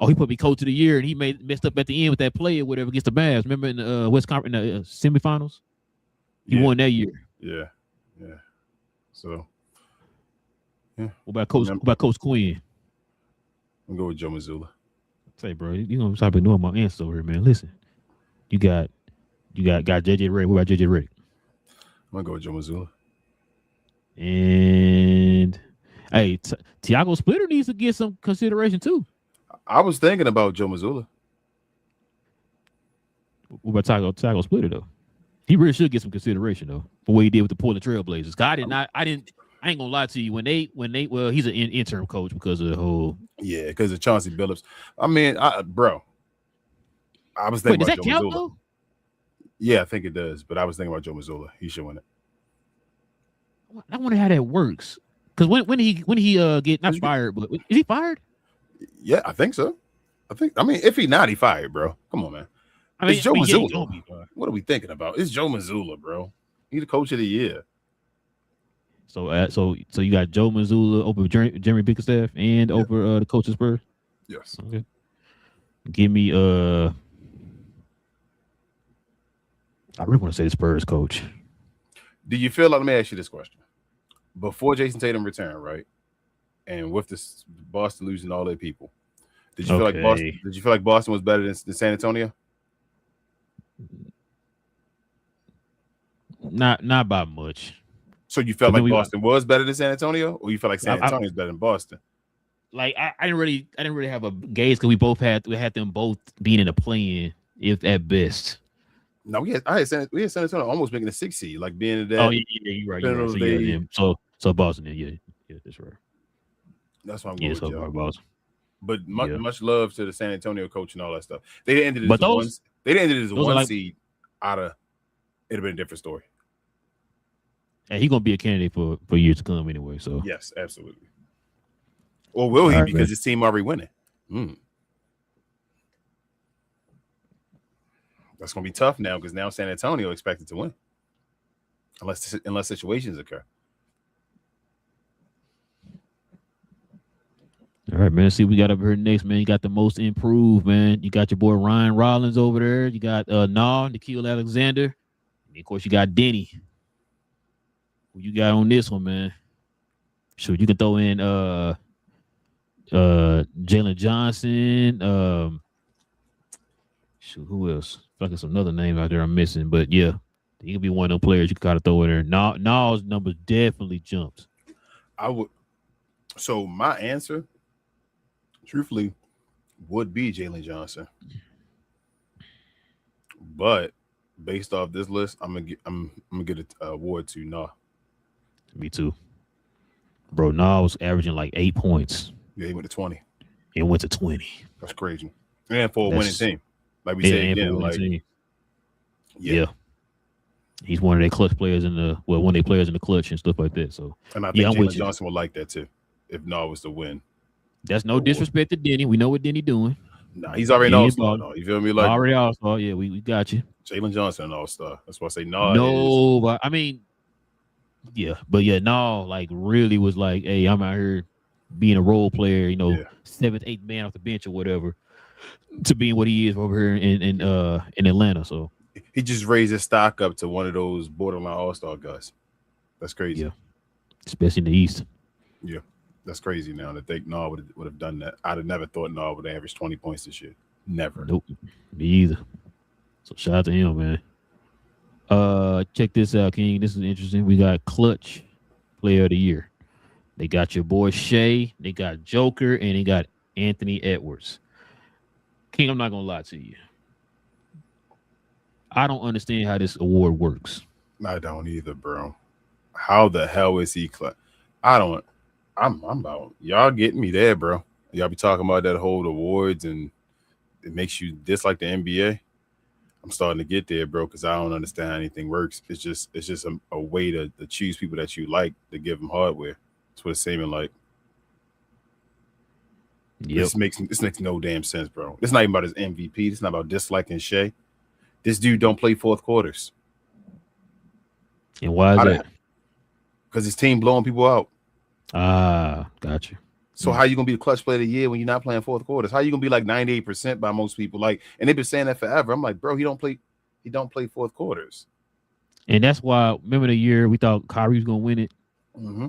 He put me coach of the year, and he messed up at the end with that play or whatever against the Mavs. Remember in the West Conference in the semifinals, he won that year. Yeah. So, yeah. What about Coach Quinn? I'm going with Joe Mazzulla. Say, bro, you know stop ignoring my answer over here, man. Listen, you got JJ Redick. What about JJ Redick? I'm gonna go with Joe Mazzulla. And hey, Tiago Splitter needs to get some consideration too. I was thinking about Joe Mazzulla. What about Tiago Splitter though? He really should get some consideration though for what he did with the Portland Trailblazers. I ain't gonna lie to you. When they he's an interim coach because of the whole because of Chauncey Billups. I mean, I was thinking about Joe Mazzulla. Though? Yeah, I think it does. But I was thinking about Joe Mazzulla. He should win it. I wonder how that works. Because when he get not fired, but is he fired? Yeah, I think so. I mean, if he not, he fired, bro. Come on, man. It's Joe Mazzulla. What are we thinking about? It's Joe Mazzulla, bro. He's the coach of the year. So you got Joe Mazzulla over Jeremy Bickerstaff and over the coach of Spurs? Yes. Okay. Give me I really want to say the Spurs coach. Do you feel like, let me ask you this question. Before Jason Tatum returned, right? And with this Boston losing all their people, did you feel like Boston was better than San Antonio? Not by much. So you felt like Boston was better than San Antonio, or you felt like San Antonio is better than Boston? Like I didn't really have a gauge because we had them both being in the play-in, if at best. No, we had San Antonio almost making a 6 seed, like being in that. Oh yeah, you're right. So Boston, yeah, that's right. That's why I'm going with Boston. But much love to the San Antonio coach and all that stuff. They ended it as a one seed out of. It'd have been a different story. And he's gonna be a candidate for years to come anyway. So yes, absolutely. Or will he? Because his team already winning. That's gonna be tough now because now San Antonio expected to win, unless situations occur. All right, man. See, we got up here next, man. You got the most improved, man. You got your boy Ryan Rollins over there. You got Nikhil Alexander. And of course, you got Denny. Who you got on this one, man? Sure, you can throw in Jalen Johnson. Who else? Like some other names out there I'm missing, but yeah, he could be one of those players you can kind of throw in there. Now's numbers definitely jumped. I would. So my answer, truthfully, would be Jalen Johnson. But based off this list, I'm gonna get an award to Nah. Me too, bro. Nah was averaging like 8 points. Yeah, he went to 20. It went to 20. That's crazy. And for a winning team, like we yeah, said and for a again, winning like team. yeah. Yeah. He's one of their clutch players one of their players in the clutch and stuff like that. So And I think yeah, I'm with Jalen you. Johnson would like that too, if Nah was to win. That's no disrespect to Denny. We know what Denny doing. Nah, he's already an Denny all-star, ball. though. You feel me? Like Already all-star. Yeah, we got you. Jalen Johnson, an all-star. That's why I say Nah is. No, but I mean, yeah, but yeah, no, like really was like, hey, I'm out here being a role player, you know, Yeah. 7th, 8th man off the bench or whatever, to being what he is over here in Atlanta. So He just raised his stock up to one of those borderline all-star guys. That's crazy. yeah, especially in the East. Yeah. That's crazy now to think Nah would have done that. I'd have never thought Nah would average 20 points this year. Never. Nope, me either. So shout out to him, man. Check this out, King. This is interesting. We got clutch player of the year. They got your boy Shea, they got Joker, and they got Anthony Edwards. King, I'm not gonna lie to you. I don't understand how this award works. I don't either, bro. How the hell is he I'm about y'all getting me there, bro. Y'all be talking about that whole awards and it makes you dislike the NBA. I'm starting to get there, bro, because I don't understand how anything works. It's just a way to choose people that you like to give them hardware. That's what it's seeming like. Yep. This makes no damn sense, bro. It's not even about his MVP. It's not about disliking Shea. This dude don't play fourth quarters. And why is that? Because his team blowing people out. Ah, gotcha. So how you gonna be the clutch player of the year when you're not playing fourth quarters? How you gonna be like 98% by most people? Like, and they've been saying that forever. I'm like, bro, he don't play fourth quarters. And that's why, remember the year we thought Kyrie was gonna win it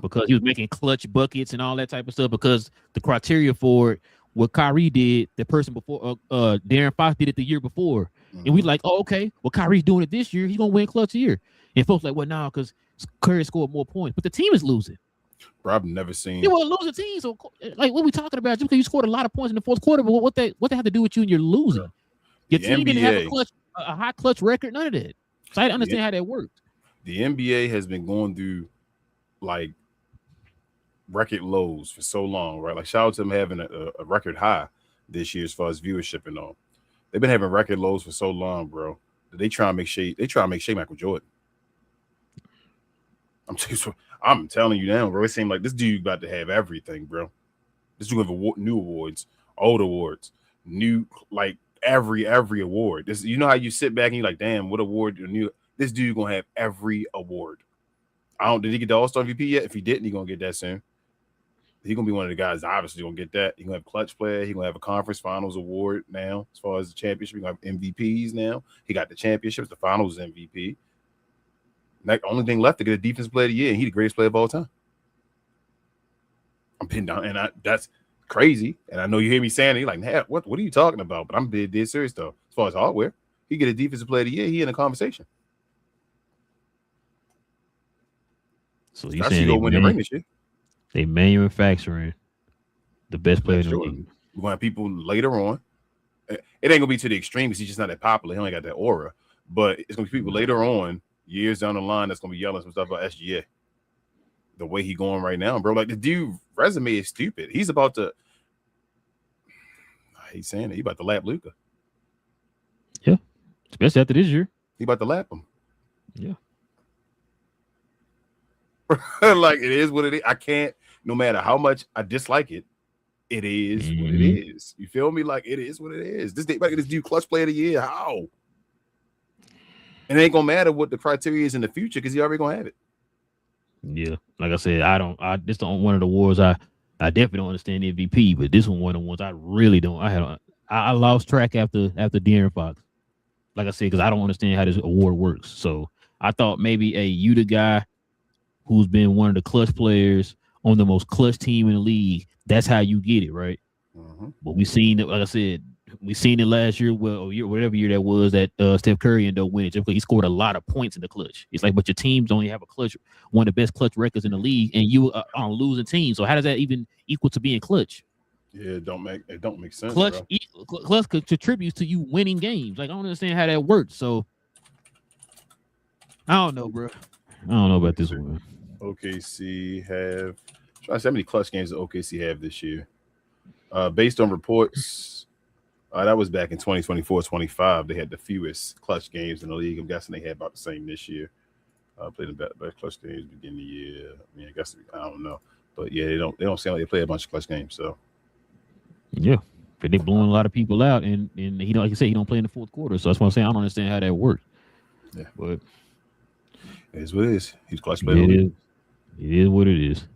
because he was making clutch buckets and all that type of stuff. Because the criteria for it, what Kyrie did, the person before, Darren Fox did it the year before, and we like, oh, okay, well Kyrie's doing it this year, he's gonna win clutch year. And folks like, well, no, because Curry scored more points, but the team is losing. Bro, I've never seen. You were a losing team, so like, what are we talking about? Just because you scored a lot of points in the fourth quarter, but what they have to do with you and you're losing? Your team didn't have a high clutch record, none of that. So I didn't understand how that worked. The NBA has been going through like record lows for so long, right? Like shout out to them having a record high this year as far as viewership and all. They've been having record lows for so long, bro. That they try to make Shea Michael Jordan. I'm telling you now, bro. It seemed like this dude about to have everything, bro. This dude have new awards, old awards, new like every award. This, you know how you sit back and you're like, damn, what award? This dude gonna have every award. Did he get the All-Star MVP yet? If he didn't, he gonna get that soon. He gonna be one of the guys obviously gonna get that. He gonna have clutch player. He gonna have a conference finals award now. As far as the championship, he gonna have MVPs now. He got the championships, the finals MVP. Like only thing left to get a defensive player of the year, and he's the greatest player of all time. I'm pinned down, and that's crazy. And I know you hear me saying it, you're like, hey, what are you talking about? But I'm dead serious though. As far as hardware, he get a defensive player of the year, he in a conversation. So you saying they win the ring this year? They manufacturing the best player in the league. We're gonna have people later on. It ain't gonna be to the extreme because he's just not that popular. He only got that aura. But it's gonna be people later on, years down the line, that's gonna be yelling some stuff about SGA. The way he going right now, bro. Like the dude resume is stupid. He's about to. He's saying it. He about to lap Luka. Yeah, especially after this year. He about to lap him. Yeah. Like it is what it is. I can't. No matter how much I dislike it, it is what it is. You feel me? Like it is what it is. This dude clutch player of the year. How? And it ain't gonna matter what the criteria is in the future because he already gonna have it. Yeah, like I said, this is one of the awards I definitely don't understand the MVP, but this one of the ones I really don't. I lost track after De'Aaron Fox. Like I said, because I don't understand how this award works. So I thought maybe you the guy who's been one of the clutch players on the most clutch team in the league. That's how you get it, right? But we seen it, like I said, we seen it last year, whatever year that was, that Steph Curry ended up winning just because he scored a lot of points in the clutch. It's like, but your teams only have one of the best clutch records in the league, and you are on a losing team. So how does that even equal to being clutch? Yeah, it don't make sense, Clutch, bro. clutch contributes to you winning games. Like I don't understand how that works. So I don't know, bro. I don't know about this one. OKC have. Trying to see how many clutch games the OKC have this year. Based on reports, that was back in 2024-25. They had the fewest clutch games in the league. I'm guessing they had about the same this year. Played the best clutch games beginning of the year. I mean, I guess I don't know, but yeah, they don't seem like they play a bunch of clutch games. So yeah, but they blowing a lot of people out, and he don't, like you said, he don't play in the fourth quarter. So that's what I'm saying. I don't understand how that works. Yeah, but it is what it is. He's clutch player. It is what it is.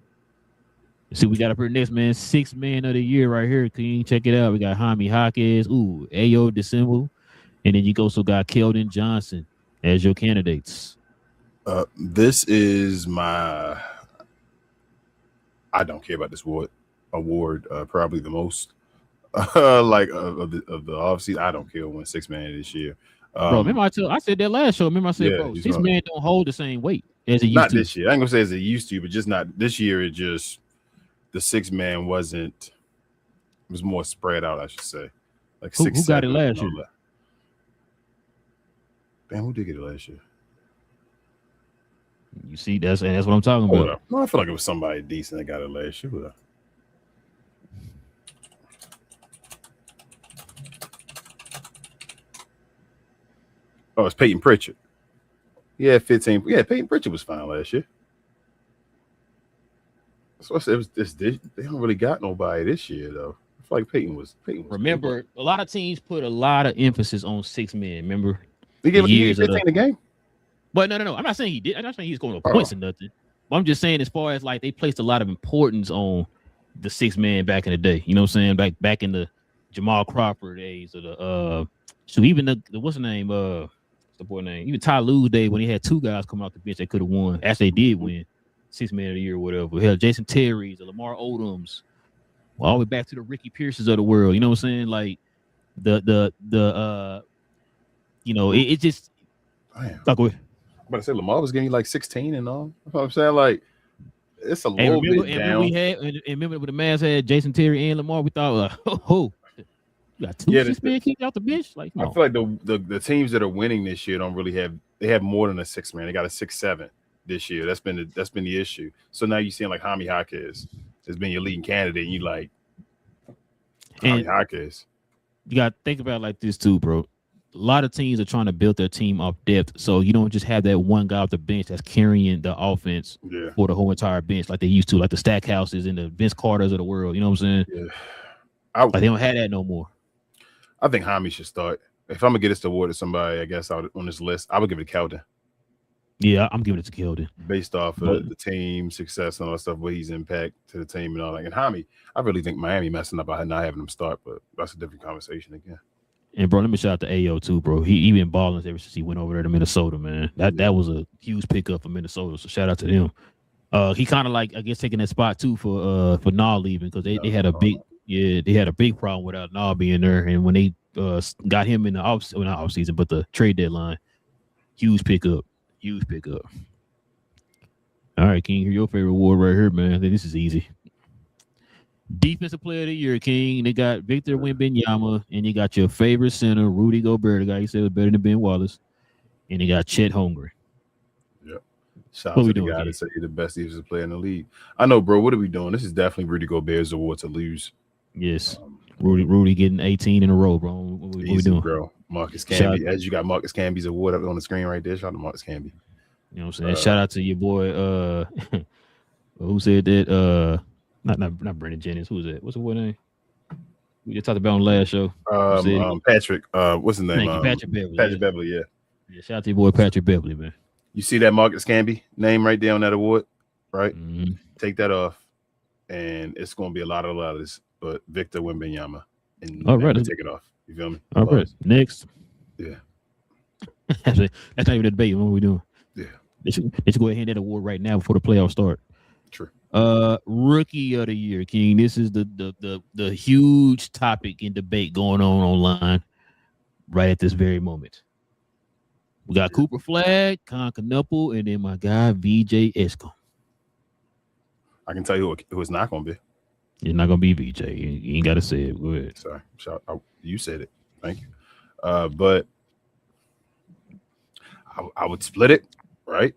See, we got up here next, man. 6th man of the year right here. Can you check it out? We got Jaime Jaquez, Ayo December, and then you also got Keldon Johnson as your candidates. This is my. I don't care about this award probably the most. Like of the offseason, I don't care who wins 6th man this year. Bro, remember I said that last show. Remember I said, bro, 6 man don't hold the same weight as it used not to. This year. I ain't gonna say as it used to, but just not this year. It just the 6 man wasn't. It was more spread out, I should say. Like who 6. Who got it last year? Damn, who did get it last year? You see, that's what I'm talking about. No, I feel like it was somebody decent that got it last year. Oh, it's Peyton Pritchard. Yeah, 15. Yeah, Peyton Pritchard was fine last year. So it was this. They don't really got nobody this year though. I feel like Peyton was remember, a lot of teams put a lot of emphasis on 6 men. Remember, he gave 15 a game. But no. I'm not saying he did. I'm not saying he's going to points or nothing. But I'm just saying, as far as like they placed a lot of importance on the 6 man back in the day. You know what I'm saying? Back in the Jamal Crawford days or the even the what's the name? What's the boy name? Even Ty Lue's day when he had 2 guys coming off the bench that could have won. Actually, they did win 6 man of the year or whatever. Hell, Jason Terry's, the Lamar Odoms, all the way back to the Ricky Pierces of the world. You know what I'm saying? Like it just. Damn. Go ahead. I'm about to say Lamar was giving you like 16 and all. That's what I'm saying. like it's a little bit down. Remember when the Mavs had Jason Terry and Lamar, we thought, you got 2 6 man kicked out the bench. Like I feel like the teams that are winning this year don't really have more than a 6 man. They got a 6-7 this year. That's been the issue. So now you're seeing like Jaime Jaquez has been your leading candidate, and you like Jaime Jaquez. You got to think about it like this too, bro. A lot of teams are trying to build their team off depth, so you don't just have that one guy off the bench that's carrying the offense for the whole entire bench like they used to, like the Stackhouses and the Vince Carters of the world. You know what I'm saying? Yeah. Like they don't have that no more. I think Jaime should start. If I'm gonna get this award to somebody, I guess on this list, I would give it to Keldon. Yeah, I'm giving it to Keldon based off of the team success and all that stuff, where he's impact to the team and all that. And Jaime, I really think Miami messing up by not having him start, but that's a different conversation again. And bro, let me shout out to Ayo too, bro. He been balling ever since he went over there to Minnesota, man. That was a huge pickup for Minnesota. So shout out to them. He kind of like, I guess, taking that spot too for Nall leaving, because they had a big problem without Nall being there. And when they got him in the not off season, but the trade deadline, huge pickup. All right, King, your favorite award right here, man. This is easy. Defensive Player of the Year, King. They got Victor Wembanyama, and you got your favorite center, Rudy Gobert, the guy you said was better than Ben Wallace, and you got Chet Holmgren. Yep. Shout out to the guy that said he's the best defensive player in the league. I know, bro. What are we doing? This is definitely Rudy Gobert's award to lose. Yes. Rudy getting 18 in a row, bro. What we doing? Bro. Marcus Camby. As you got Marcus Camby's award up on the screen right there. Shout out to Marcus Camby. You know what I'm saying? Shout out to your boy, who said that? Not Brandon Jennings. Who was that? What's the boy name? We just talked about on the last show. Patrick. What's his name? Patrick Beverly. Patrick Beverly, yeah. Yeah, shout out to your boy Patrick Beverly, man. You see that Marcus Camby name right there on that award, right? Mm-hmm. Take that off, and it's going to be a lot of letters, but Victor Wembanyama. And all right, take it off. You feel me? All right, next. Yeah. That's not even a debate. What are we doing? Yeah. They should go ahead and hand that award right now before the playoffs start. True. Rookie of the Year, King. This is the huge topic and debate going on online right at this very moment. We got Cooper Flag, Con Knuppel, and then my guy VJ Escom. I can tell you who it's not going to be. It's not gonna be BJ. You ain't gotta say it. Go ahead. Sorry, you said it. Thank you. But I would split it, right?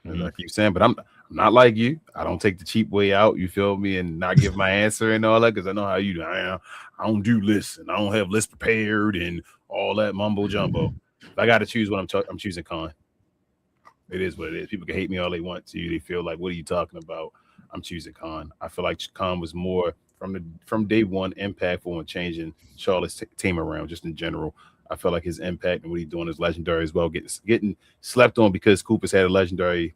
As I keep saying, but I'm not like you. I don't take the cheap way out. You feel me, and not give my answer and all that because I know how you do. I don't do lists and I don't have lists prepared and all that mumbo jumbo. If I got to choose what I'm choosing Con. It is what it is. People can hate me all they want to. They feel like, what are you talking about? I'm choosing Con. I feel like Con was more from day one impactful in changing Charlotte's team around, just in general. I feel like his impact and what he's doing is legendary as well. Getting slept on because Cooper's had a legendary,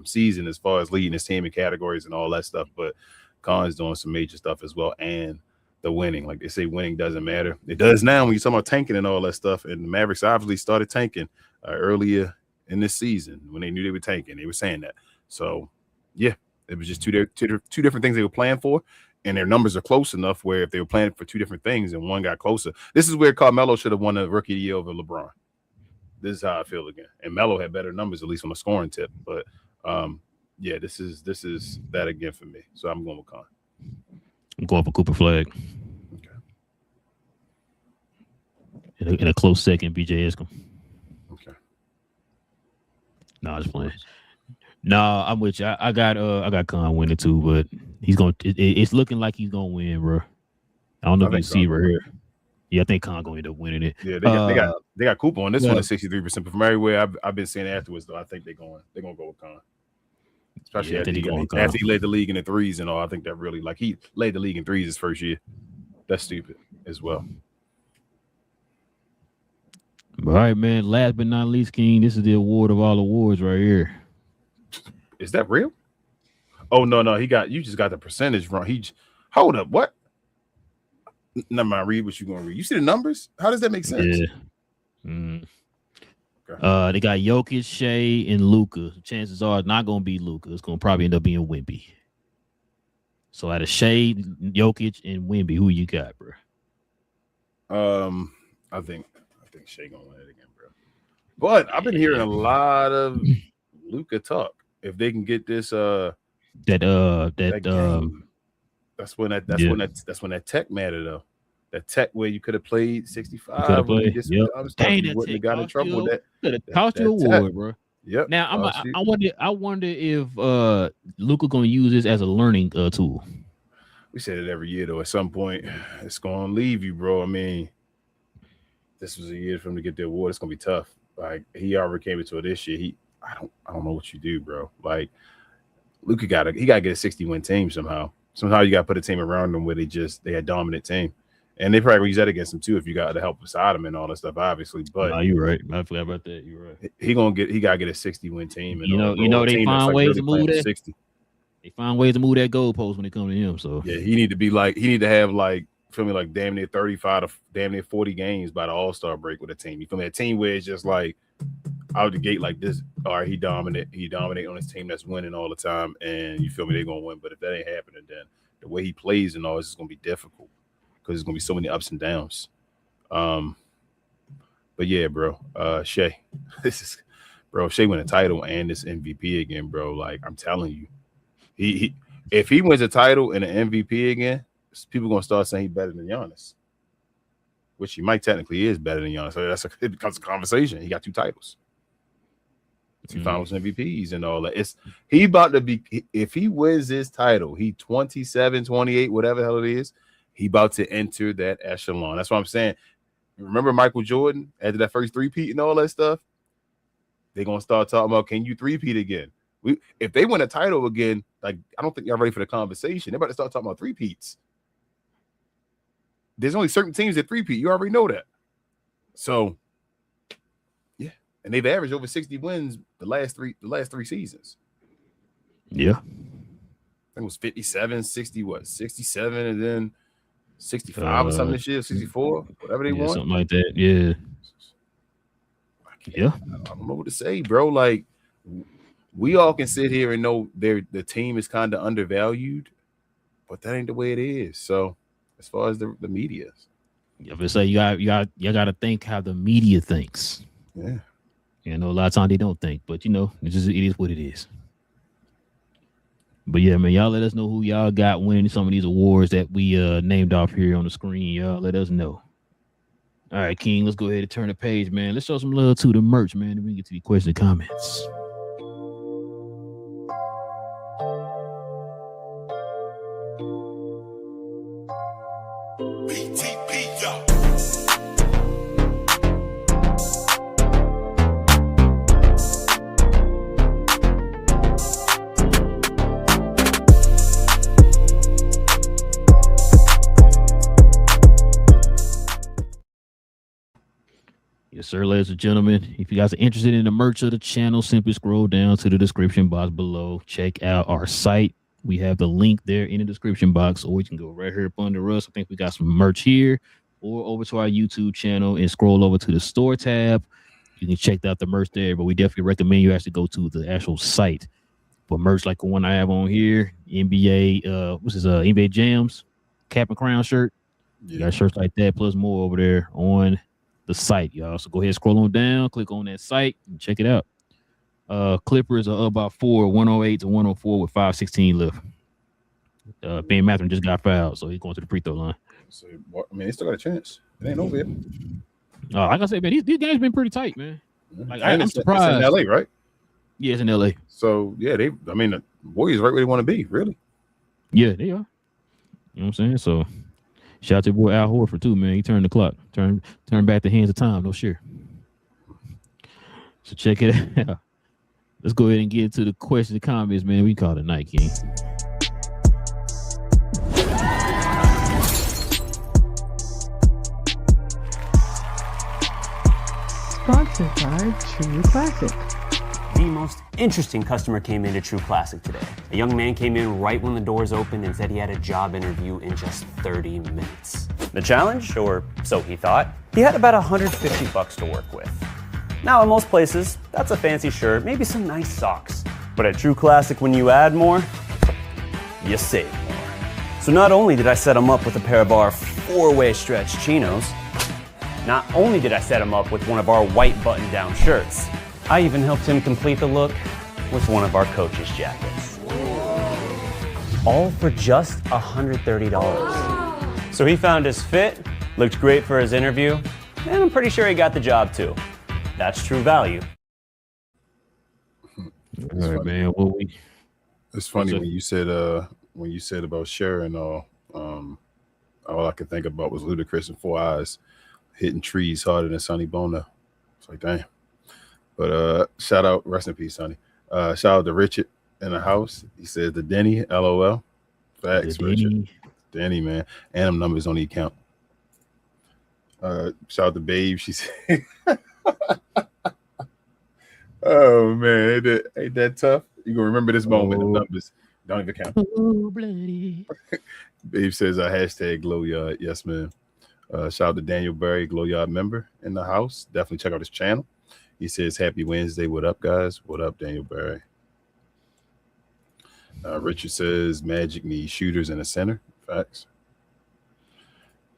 season as far as leading his team in categories and all that stuff. But Khan's doing some major stuff as well, and the winning. Like they say, winning doesn't matter. It does now when you're talking about tanking and all that stuff. And the Mavericks obviously started tanking earlier in this season when they knew they were tanking. They were saying that. So yeah, it was just two different things they were playing for. And their numbers are close enough where if they were planning for two different things and one got closer, this is where Carmelo should have won the Rookie of the Year over LeBron. This is how I feel again. And Melo had better numbers, at least on the scoring tip. But yeah, this is that again for me. So I'm going with Con. I'm going for Cooper Flag. Okay. In a close second, BJ Escom. Okay. No, I was playing. No, I'm with you. I got Con winning too, but he's going. It's looking like he's gonna win, bro. I don't know if you see right here. Yeah, I think Con gonna end up winning it. Yeah, they got Cooper on this one at 63%. But from everywhere I've been saying afterwards, though, I think they're gonna go with Con. Especially after he led the league in the threes and all. I think that really he led the league in threes his first year. That's stupid as well. All right, man. Last but not least, King. This is the award of all awards right here. Is that real? Oh no, you just got the percentage wrong. Hold up, what? Never mind, read what you're gonna read. You see the numbers? How does that make sense? Yeah. Okay. They got Jokic, Shea, and Luka. Chances are it's not gonna be Luka. It's gonna probably end up being Wemby. So out of Shea, Jokic, and Wemby, who you got, bro? I think Shea gonna win it again, bro. But I've been hearing a lot of Luka talk. If they can get this that game, that's when that tech mattered though. That tech where you could have played 65. You wouldn't have got in trouble with that. Could have cost you a award, bro. Yep. Now I wonder if Luka gonna use this as a learning tool. We said it every year though. At some point, it's gonna leave you, bro. I mean, this was a year for him to get the award. It's gonna be tough. Like he already came into it this year. I don't know what you do, bro. Like Luka gotta get a 60-win team somehow. Somehow you gotta put a team around them where they had dominant team. And they probably use that against him too if you got the help beside him and all that stuff, obviously. But you're right. I forgot about that. You're right. He gotta get a 60-win team. And they find ways to move that 60. They find ways to move that goalpost when it comes to him. So yeah, he need to have feel me, like damn near 35 to damn near 40 games by the All-Star break with a team. You feel me? A team where it's just like out the gate like this. All right, he dominate on his team that's winning all the time, and you feel me, they're gonna win. But if that ain't happening, then the way he plays and all this is gonna be difficult because there's gonna be so many ups and downs. But yeah, bro, Shea, Shea win a title and this MVP again, bro. Like I'm telling you, he if he wins a title and an MVP again, people gonna start saying he's better than Giannis, which he might technically is better than Giannis. So it becomes a conversation. He got 2 titles, 2 finals MVPs and all that. He about to be, if he wins this title, he 27, 28, whatever the hell it is, he about to enter that echelon. That's what I'm saying. Remember Michael Jordan after that first 3-peat and all that stuff? They're gonna start talking about, can you 3-peat again? If they win a title again, like I don't think y'all ready for the conversation. They're about to start talking about 3-peats. There's only certain teams that 3-peat. You already know that. So, yeah, and they've averaged over 60 wins the last three seasons. Yeah, I think it was 57, 60, 67, and then 65 or something this year, 64, whatever they want, something like that. Yeah, I don't know what to say, bro. Like we all can sit here and know the team is kind of undervalued, but that ain't the way it is. So. As far as the media, you ever say you got to think how the media thinks. Yeah, a lot of times they don't think, but it is what it is. But yeah, man, y'all let us know who y'all got winning some of these awards that we named off here on the screen. Y'all let us know. All right, King, let's go ahead and turn the page, man. Let's show some love to the merch, man. Then we get to the questions and comments. Yes, sir, ladies and gentlemen. If you guys are interested in the merch of the channel, simply scroll down to the description box below. Check out our site. We have the link there in the description box, or you can go right here up under us. I think we got some merch here, or over to our YouTube channel and scroll over to the store tab. You can check out the merch there, but we definitely recommend you actually go to the actual site for merch like the one I have on here. NBA, what's this? NBA Jams, cap and crown shirt. You got shirts like that, plus more over there on the site, y'all. So go ahead, scroll on down, click on that site, and check it out. Clippers are up by 4, 108 to 104 with 5:16 left. Ben Mathurin just got fouled, so he's going to the free throw line. So, I mean, they still got a chance. It ain't over yet. Like I said, man, these games been pretty tight, man. Like I'm surprised. It's in LA, right? Yeah, it's in LA. So yeah, the Warriors right where they want to be, really. Yeah, they are. You know what I'm saying? So shout out to your boy Al Horford too, man. He turned the clock, turn back the hands of time. No shit. So check it out. Let's go ahead and get into the questions and comments, man. We call it night, King. Sponsored by True Classic. The most interesting customer came into True Classic today. A young man came in right when the doors opened and said he had a job interview in just 30 minutes. The challenge, or so he thought, he had about $150 to work with. Now, in most places, that's a fancy shirt, maybe some nice socks. But at True Classic, when you add more, you save more. So not only did I set him up with a pair of our 4-way stretch chinos, not only did I set him up with one of our white button-down shirts, I even helped him complete the look with one of our coach's jackets. All for just $130. So he found his fit, looked great for his interview, and I'm pretty sure he got the job too. That's true value. All right, man. Well, it's funny when you said about sharing all I could think about was Ludacris and 4 Eyes hitting trees harder than Sonny Bono. It's like, damn. But shout out, rest in peace, Sonny. Shout out to Richard in the house. He says the Denny, LOL. Facts, Richard. Denny, man. And them numbers on the account. Shout out to Babe. She said, oh man, ain't that tough? You gonna remember this moment. The numbers don't even count. Oh, bloody. Babe says hashtag glow yard. Yes, man. Shout out to Daniel Berry, glow yard member in the house. Definitely check out his channel. He says happy Wednesday. What up, guys? What up, Daniel Berry? Richard says Magic needs shooters in the center. Facts.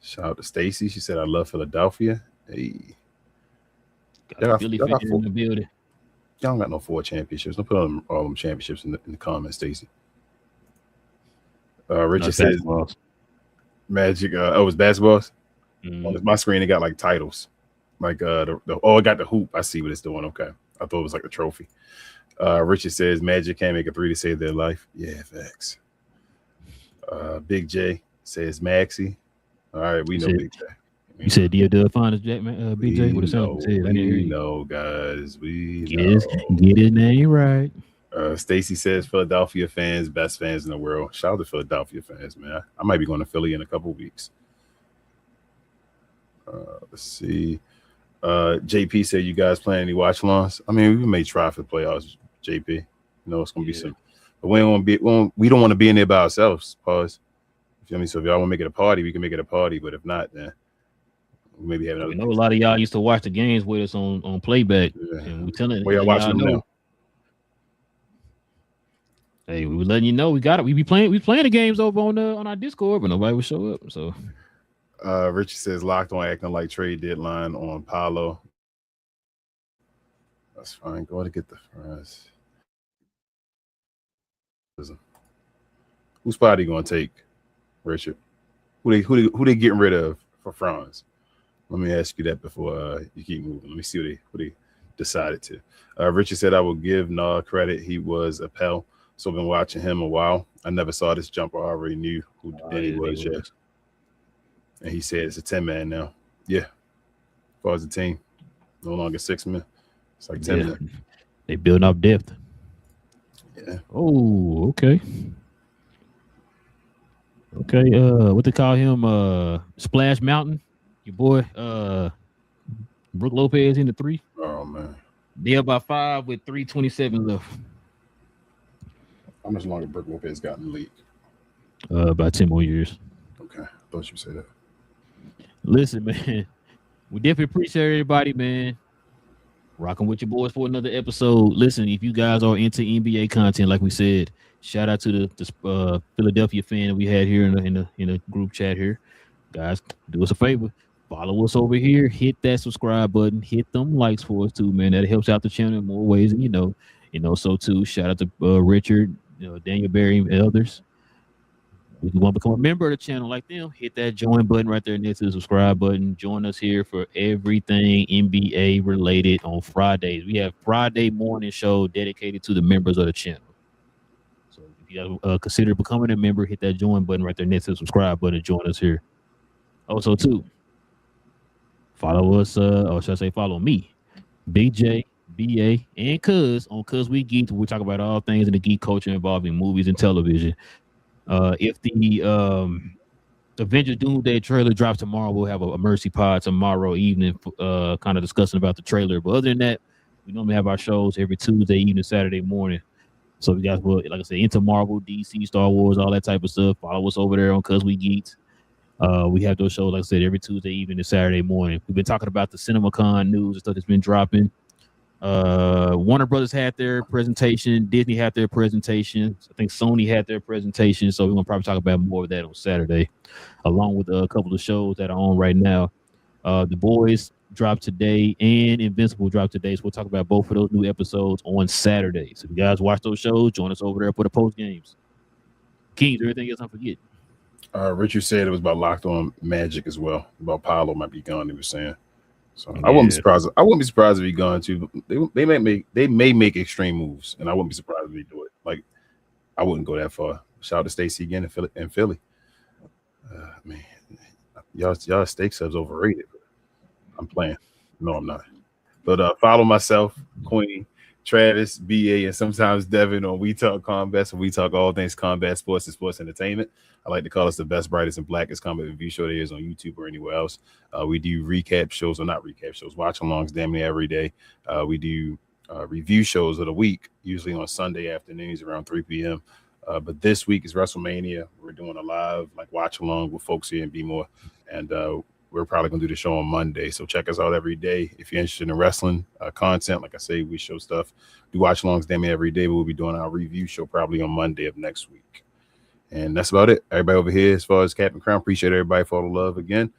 Shout out to Stacy. She said I love Philadelphia. Hey. Got Philly in the building. Y'all don't got no 4 championships. Don't put on all them championships in the comments, Stacy. Richard says Magic. Oh, it's basketballs. On my screen, it got like titles, like it got the hoop. I see what it's doing. Okay, I thought it was like the trophy. Richard says Magic can't make a 3 to save their life. Yeah, facts. Big J says Maxie. All right, we know Big J. You said Dia Finest Jack, Big J. What it sound said? We know, guys. We get his name right. Stacy says Philadelphia fans, best fans in the world. Shout out to Philadelphia fans, man. I might be going to Philly in a couple of weeks. Let's see. JP said, you guys playing any watch alongs? I mean, we may try for the playoffs, JP. You know, it's gonna be some, but we don't want to be in there by ourselves. Pause. You feel me? So if y'all want to make it a party, we can make it a party. But if not, then we maybe have another. We know a lot of y'all used to watch the games with us on playback, and we telling y'all watching them now. Hey, we were letting you know we got it. We be playing the games over on our Discord, but nobody would show up. So Richard says locked on acting like trade deadline on Paolo. That's fine. Go ahead and get the fries. Whose spot are you gonna take, Richard? Who they getting rid of for Franz? Let me ask you that before you keep moving. Let me see what they decided to. Richard said I will give Nah credit. He was a pal, so I've been watching him a while. I never saw this jumper. I already knew who Danny was. Yeah. And he said it's a 10-man now. Yeah. As far as the team, no longer 6 men. It's like 10 men. They building up depth. Yeah. Oh, okay. Okay. What they call him? Splash Mountain. Your boy, Brook Lopez in the 3. Oh man. They up by 5 with 3:27 left. How much longer Brook Lopez got in the league? About 10 more years. Okay. I thought you said that. Listen, man. We definitely appreciate everybody, man. Rocking with your boys for another episode. Listen, if you guys are into NBA content, like we said, shout out to the Philadelphia fan that we had here in the group chat here. Guys, do us a favor. Follow us over here. Hit that subscribe button. Hit them likes for us too, man. That helps out the channel in more ways than you know. So too. Shout out to Richard, Daniel Berry, and others. If you want to become a member of the channel like them, hit that join button right there next to the subscribe button. Join us here for everything NBA related on Fridays. We have Friday morning show dedicated to the members of the channel. So if you guys consider becoming a member, hit that join button right there next to the subscribe button. Join us here. Also, too, follow us, or should I say follow me, Big J, BA, and Cuz on Cuz We Geek. We talk about all things in the geek culture involving movies and television. If the Avengers Doomsday trailer drops tomorrow, we'll have a Mercy Pod tomorrow evening, kind of discussing about the trailer. But other than that, we normally have our shows every Tuesday evening, Saturday morning. So if you guys will, like I said, into Marvel, DC, Star Wars, all that type of stuff, follow us over there on Cuz We Geeks. We have those shows, like I said, every Tuesday evening and Saturday morning. We've been talking about the CinemaCon news and stuff that's been dropping. Warner Brothers had their presentation. Disney had their presentation. I think Sony had their presentation. So we're going to probably talk about more of that on Saturday, along with a couple of shows that are on right now. The Boys dropped today and Invincible dropped today. So we'll talk about both of those new episodes on Saturday. So if you guys watch those shows, join us over there for the post games. Kings, everything else I forget. Richard said it was about Locked On Magic as well. About Paolo might be gone, he was saying. So I wouldn't be surprised. I wouldn't be surprised if he gone too. They may make extreme moves, and I wouldn't be surprised if they do it. Like I wouldn't go that far. Shout out to Stacey again in Philly. Man, y'all steak subs overrated. I'm playing. No, I'm not. But follow myself, Queen, Travis, BA, and sometimes Devin on We Talk Combat. So we talk all things combat sports and sports entertainment. I like to call us the best, brightest, and blackest combat review show there is on YouTube or anywhere else. We do recap shows, or not recap shows, watch-alongs damn near every day. We do review shows of the week, usually on Sunday afternoons around 3 p.m. But this week is WrestleMania. We're doing a live watch-along with folks here in B-More, and we're probably going to do the show on Monday. So check us out every day. If you're interested in wrestling content, like I say, we show stuff, do watch-alongs damn near every day, but we'll be doing our review show probably on Monday of next week. And that's about it. Everybody over here, as far as Captain Crown, appreciate everybody for all the love again,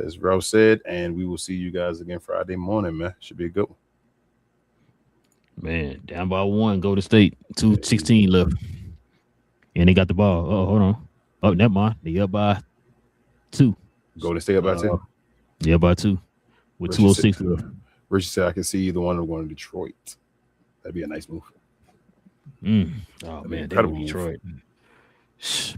as Rose said. And we will see you guys again Friday morning, man. Should be a good one. Man, down by 1, go to State. 2:16 left. And they got the ball. Oh, hold on. Oh, never mind. They up by 2. Go to State up by 2? Yeah, by 2. With 2:06 left. Richard said I can see either one of them going to Detroit. That'd be a nice move. Oh, man. That would be Detroit.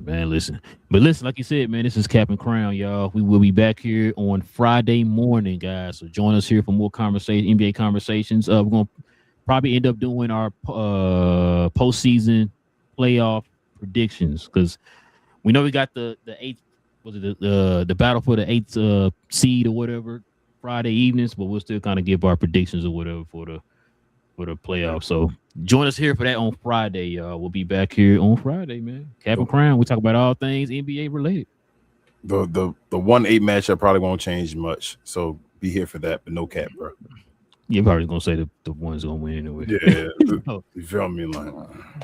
Man, listen. But listen, like you said, man, this is Captain Crown, y'all. We will be back here on Friday morning, guys. So join us here for more NBA conversations. We're going to probably end up doing our postseason playoff predictions because we know we got the 8th, was it the battle for the 8th seed or whatever Friday evenings, but we'll still kind of give our predictions or whatever for the playoffs. So join us here for that on Friday, y'all. We'll be back here on Friday, man. Captain Crown. We talk about all things NBA related. The 1-8 matchup probably won't change much, so be here for that. But no cap, bro. You're probably gonna say the one's gonna win anyway. Yeah, you feel me? Like,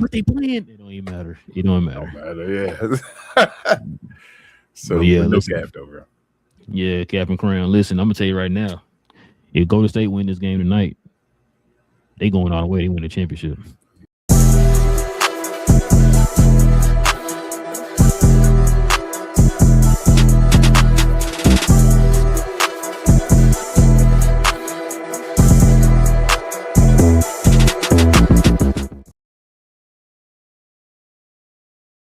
but they playing. It don't even matter. It don't matter. Yeah. So yeah, no listen, cap though, bro. Yeah, Captain Crown. Listen, I'm gonna tell you right now. If Golden State win this game tonight, they going all the way. They win the championship.